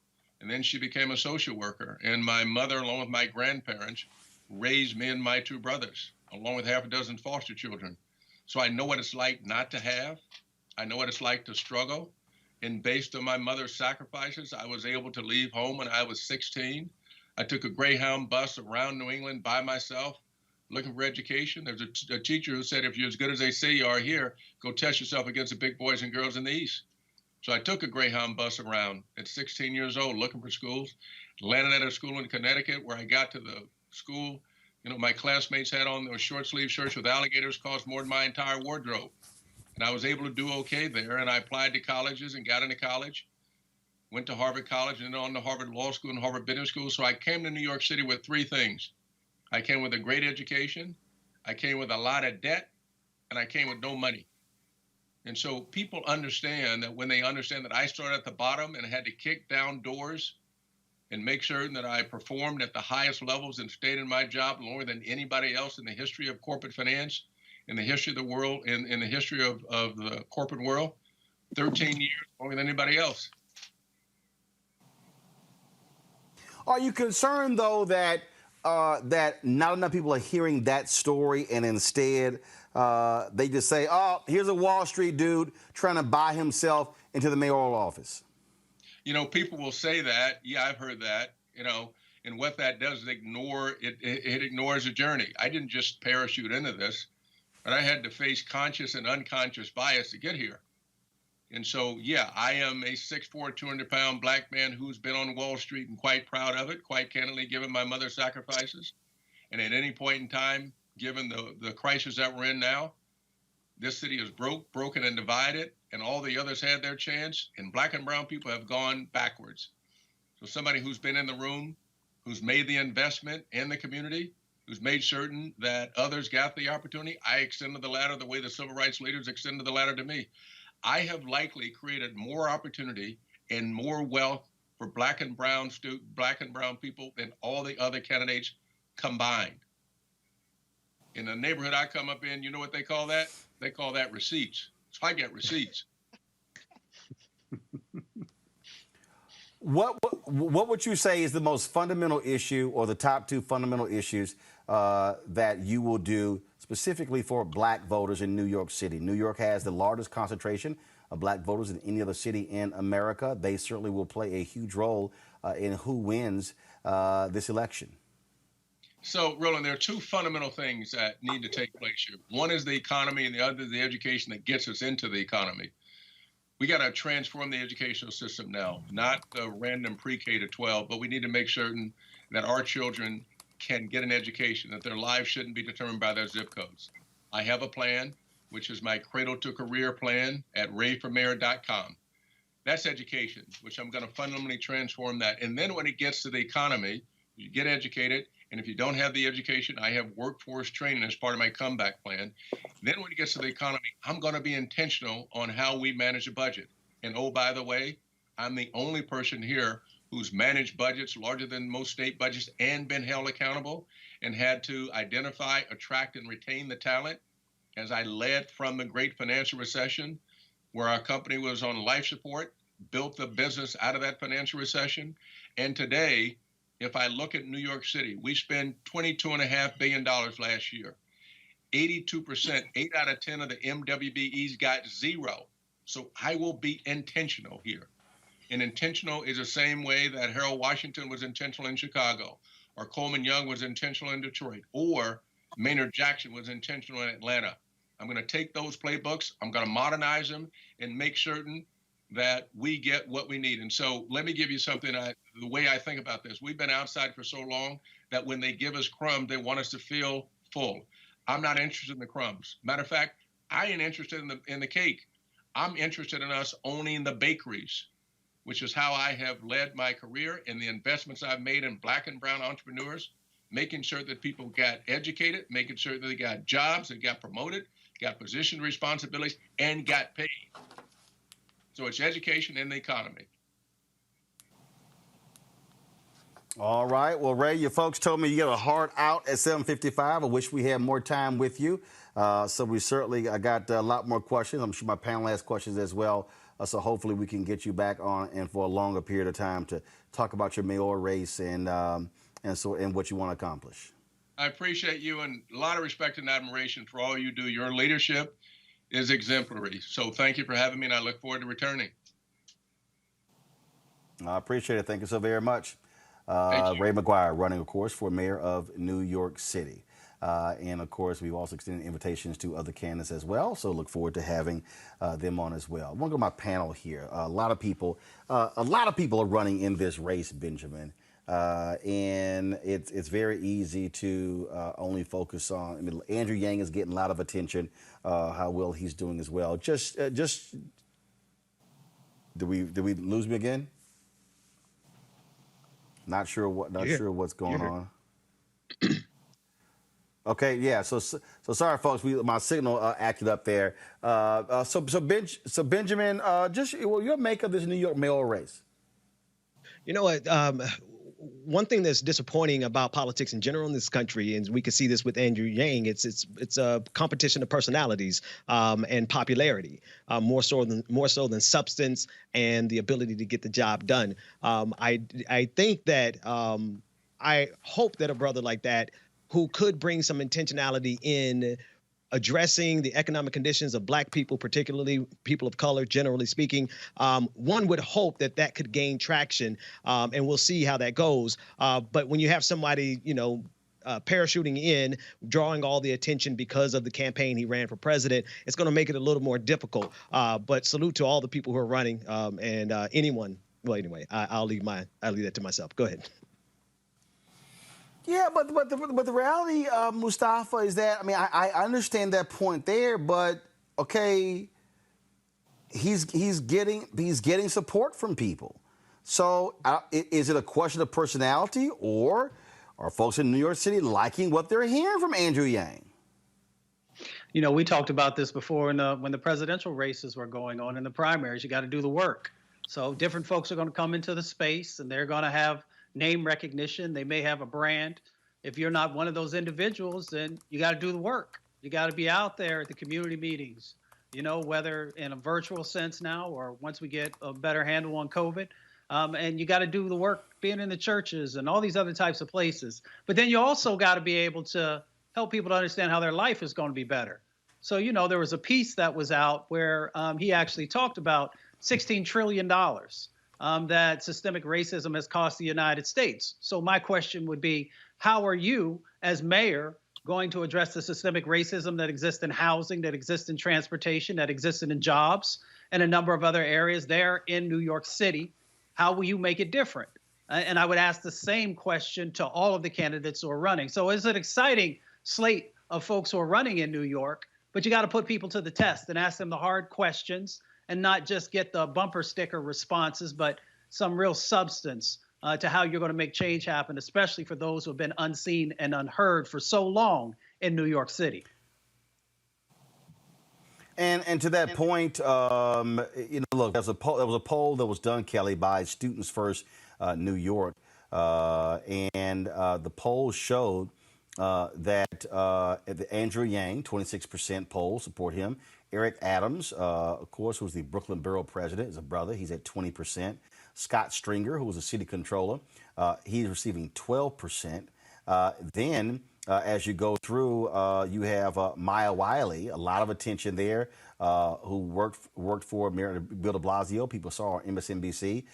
and then she became a social worker. And my mother, along with my grandparents, raised me and my 2 brothers, along with half a dozen foster children. So I know what it's like not to have. I know what it's like to struggle. And based on my mother's sacrifices, I was able to leave home when I was 16. I took a Greyhound bus around New England by myself, looking for education. There's a teacher who said, if you're as good as they say you are here, go test yourself against the big boys and girls in the East. So I took a Greyhound bus around at 16 years old, looking for schools, landed at a school in Connecticut. Where I got to the school, my classmates had on those short sleeve shirts with alligators, cost more than my entire wardrobe. And I was able to do okay there. And I applied to colleges and got into college. Went to Harvard College and then on to Harvard Law School and Harvard Business School. So I came to New York City with 3 things. I came with a great education, I came with a lot of debt, and I came with no money. And so people understand that when they understand that I started at the bottom and had to kick down doors and make certain that I performed at the highest levels and stayed in my job longer than anybody else in the history of corporate finance, in the history of the world, in the history of the corporate world, 13 years longer than anybody else. Are you concerned, though, that that not enough people are hearing that story and instead they just say, oh, here's a Wall Street dude trying to buy himself into the mayoral office? People will say that. Yeah, I've heard that, and what that does is it ignores a journey. I didn't just parachute into this, but I had to face conscious and unconscious bias to get here. And so, yeah, I am a 6'4", 200-pound black man who's been on Wall Street and quite proud of it, quite candidly, given my mother's sacrifices. And at any point in time, given the crisis that we're in now, this city is broken and divided, and all the others had their chance, and black and brown people have gone backwards. So somebody who's been in the room, who's made the investment in the community, who's made certain that others got the opportunity, I extended the ladder the way the civil rights leaders extended the ladder to me. I have likely created more opportunity and more wealth for black and brown people than all the other candidates combined. In the neighborhood I come up in, you know what they call that? They call that receipts. So I get receipts. What would you say is the most fundamental issue or the top 2 fundamental issues that you will do specifically for black voters in New York City? New York has the largest concentration of black voters than any other city in America. They certainly will play a huge role in who wins this election. So, Roland, there are 2 fundamental things that need to take place here. One is the economy, and the other is the education that gets us into the economy. We got to transform the educational system now, not the random pre-K to 12, but we need to make certain that our children can get an education, that their lives shouldn't be determined by their zip codes. I have a plan, which is my Cradle to Career plan at rayformayor.com. That's education, which I'm going to fundamentally transform that. And then when it gets to the economy, you get educated, and if you don't have the education, I have workforce training as part of my comeback plan. Then when it gets to the economy, I'm going to be intentional on how we manage a budget. And oh, by the way, I'm the only person here who's managed budgets larger than most state budgets and been held accountable and had to identify, attract, and retain the talent as I led from the great financial recession, where our company was on life support, built the business out of that financial recession. And today, if I look at New York City, we spent $22.5 billion last year. 82%, 8 out of 10 of the MWBEs got 0. So I will be intentional here. And intentional is the same way that Harold Washington was intentional in Chicago, or Coleman Young was intentional in Detroit, or Maynard Jackson was intentional in Atlanta. I'm going to take those playbooks, I'm going to modernize them, and make certain that we get what we need. And so let me give you something, the way I think about this. We've been outside for so long that when they give us crumbs, they want us to feel full. I'm not interested in the crumbs. Matter of fact, I ain't interested in the cake. I'm interested in us owning the bakeries, which is how I have led my career and the investments I've made in black and brown entrepreneurs, making sure that people got educated, making sure that they got jobs, they got promoted, got position responsibilities, and got paid. So it's education and the economy. All right. Well, Ray, your folks told me you got a hard out at 7:55. I wish we had more time with you. So we certainly, I got a lot more questions. I'm sure my panel has questions as well. So hopefully we can get you back on and for a longer period of time to talk about your mayoral race and what you want to accomplish. I appreciate you, and a lot of respect and admiration for all you do. Your leadership is exemplary. So thank you for having me, and I look forward to returning. I appreciate it. Thank you so very much. Ray McGuire, running, of course, for mayor of New York City. And, of course, we've also extended invitations to other candidates as well. So look forward to having them on as well. I want to go to my panel here. A lot of people are running in this race, Benjamin. And it's very easy to only focus on. I mean, Andrew Yang is getting a lot of attention, how well he's doing as well. Did we lose me again? Not sure what's going on. Okay, yeah. So sorry, folks. My signal acted up there. So Benjamin, your make of this New York mayoral race. You know what? One thing that's disappointing about politics in general in this country, and we can see this with Andrew Yang, it's a competition of personalities and popularity, more so than substance and the ability to get the job done. I think that I hope that a brother like that, who could bring some intentionality in addressing the economic conditions of Black people, particularly people of color, generally speaking, one would hope that could gain traction, and we'll see how that goes. But when you have somebody, parachuting in, drawing all the attention because of the campaign he ran for president, it's going to make it a little more difficult. But salute to all the people who are running, and anyone. Well, anyway, I'll leave that to myself. Go ahead. Yeah, but the reality, Mustafa, is that, I mean, I understand that point there, but okay, he's getting support from people. So is it a question of personality, or are folks in New York City liking what they're hearing from Andrew Yang? You know, we talked about this before when the presidential races were going on in the primaries. You got to do the work. So different folks are going to come into the space, and they're going to have name recognition. They may have a brand. If you're not one of those individuals, then you got to do the work. You got to be out there at the community meetings, whether in a virtual sense now or once we get a better handle on COVID. And you got to do the work being in the churches and all these other types of places. But then you also got to be able to help people to understand how their life is going to be better. So, there was a piece that was out where he actually talked about $16 trillion that systemic racism has cost the United States. So my question would be, how are you as mayor going to address the systemic racism that exists in housing, that exists in transportation, that exists in jobs, and a number of other areas there in New York City? How will you make it different? And I would ask the same question to all of the candidates who are running. So it's an exciting slate of folks who are running in New York, but you got to put people to the test and ask them the hard questions and not just get the bumper sticker responses, but some real substance to how you're going to make change happen, especially for those who have been unseen and unheard for so long in New York City. And to that point, look, there was a poll that was done, Kelly, by Students First New York, and the poll showed that Andrew Yang, 26% poll support him. Eric Adams, of course, who's the Brooklyn Borough president, is a brother. He's at 20%. Scott Stringer, who was a city controller, he's receiving 12%. Then, as you go through, you have Maya Wiley, a lot of attention there, who worked for Mayor Bill de Blasio. People saw her on MSNBC.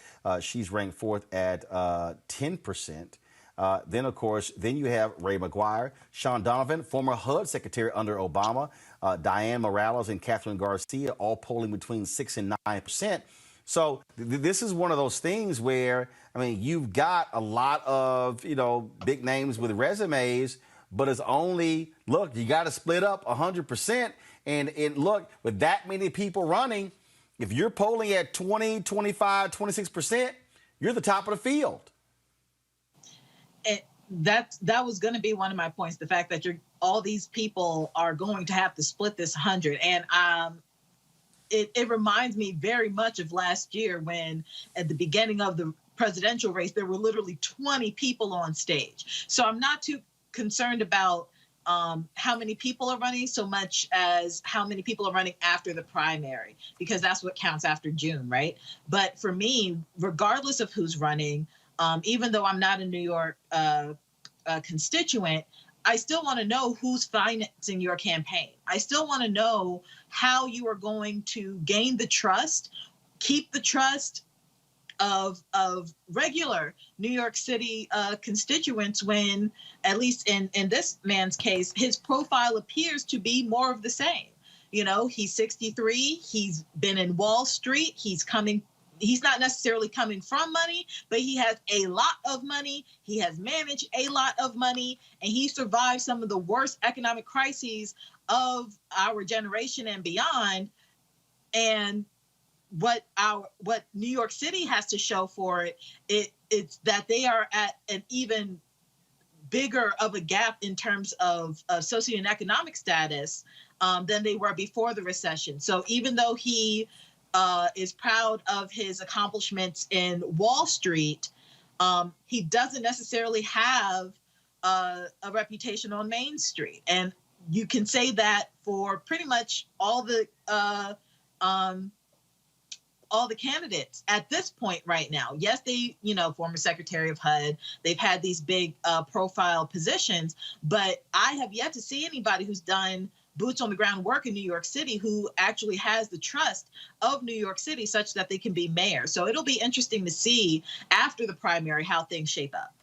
She's ranked fourth at 10%. Then, of course, you have Ray McGuire, Sean Donovan, former HUD secretary under Obama, Diane Morales and Catherine Garcia, all polling between 6 and 9%. So this is one of those things where, I mean, you've got a lot of, big names with resumes, but it's only, look, you got to split up 100%. And look, with that many people running, if you're polling at 20, 25, 26%, you're the top of the field. That was going to be one of my points, the fact that all these people are going to have to split this 100. And it reminds me very much of last year when at the beginning of the presidential race, there were literally 20 people on stage. So I'm not too concerned about how many people are running so much as how many people are running after the primary, because that's what counts after June, right? But for me, regardless of who's running, even though I'm not a New York constituent, I still want to know who's financing your campaign. I still want to know how you are going to gain the trust, keep the trust of regular New York City constituents when, at least in this man's case, his profile appears to be more of the same. You know, he's 63, he's been in Wall Street, he's not necessarily coming from money, but he has a lot of money, he has managed a lot of money, and he survived some of the worst economic crises of our generation and beyond. And what New York City has to show for it's that they are at an even bigger of a gap in terms of socioeconomic status than they were before the recession. So even though he is proud of his accomplishments in Wall Street, he doesn't necessarily have a reputation on Main Street. And you can say that for pretty much all the candidates at this point right now. Yes, they, former Secretary of HUD, they've had these big profile positions, but I have yet to see anybody who's done boots on the ground work in New York City who actually has the trust of New York City such that they can be mayor. So it'll be interesting to see after the primary how things shape up.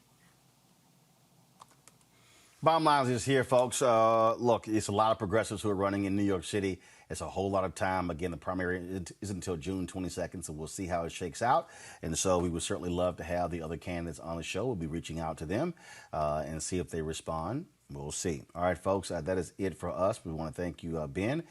Bottom line is here, folks. Look, it's a lot of progressives who are running in New York City. It's a whole lot of time. Again, the primary isn't until June 22nd, so we'll see how it shakes out. And so we would certainly love to have the other candidates on the show. We'll be reaching out to them and see if they respond. We'll see. All right, folks, that is it for us. We want to thank you, Ben,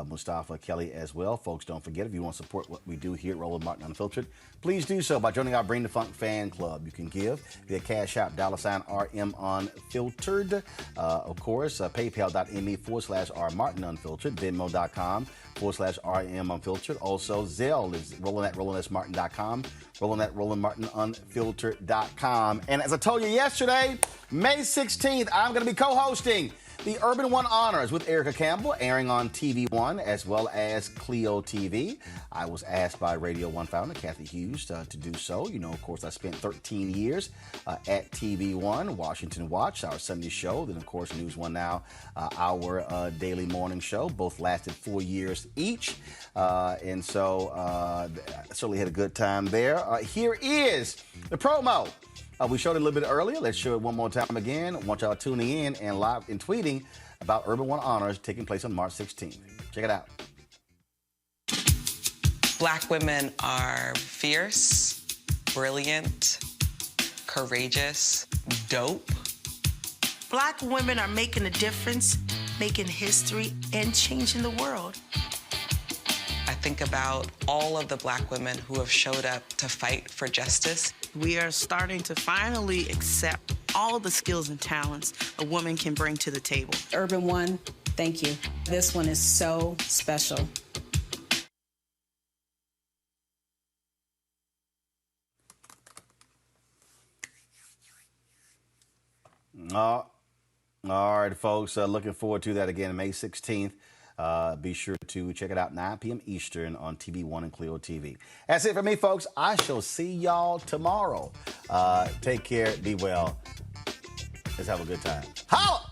Mustafa, Kelly as well. Folks, don't forget, if you want to support what we do here at Roland Martin Unfiltered, please do so by joining our Bring the Funk fan club. You can give via Cash App, $RM Unfiltered. Of course, paypal.me/R Martin Unfiltered, Venmo.com/RM Unfiltered. Also, Zelle is Roland@RolandSMartin.com, Roland@RolandMartinUnfiltered.com. And as I told you yesterday, May 16th, I'm going to be co-hosting the Urban One Honors with Erica Campbell, airing on TV One as well as Clio TV. I was asked by Radio One founder Kathy Hughes to do so. Of course, I spent 13 years at TV One, Washington Watch, our Sunday show. Then, of course, News One Now, our daily morning show. Both lasted 4 years each. And so I certainly had a good time there. Here is the promo. We showed it a little bit earlier. Let's show it one more time again. I want y'all tuning in and live and tweeting about Urban One Honors taking place on March 16th. Check it out. Black women are fierce, brilliant, courageous, dope. Black women are making a difference, making history, and changing the world. I think about all of the Black women who have showed up to fight for justice. We are starting to finally accept all the skills and talents a woman can bring to the table. Urban One, thank you. This one is so special. All right, folks. Looking forward to that again, May 16th. Be sure to check it out 9 p.m. Eastern on TV One and Clio TV. That's it for me, folks. I shall see y'all tomorrow. Take care. Be well. Let's have a good time. Holla!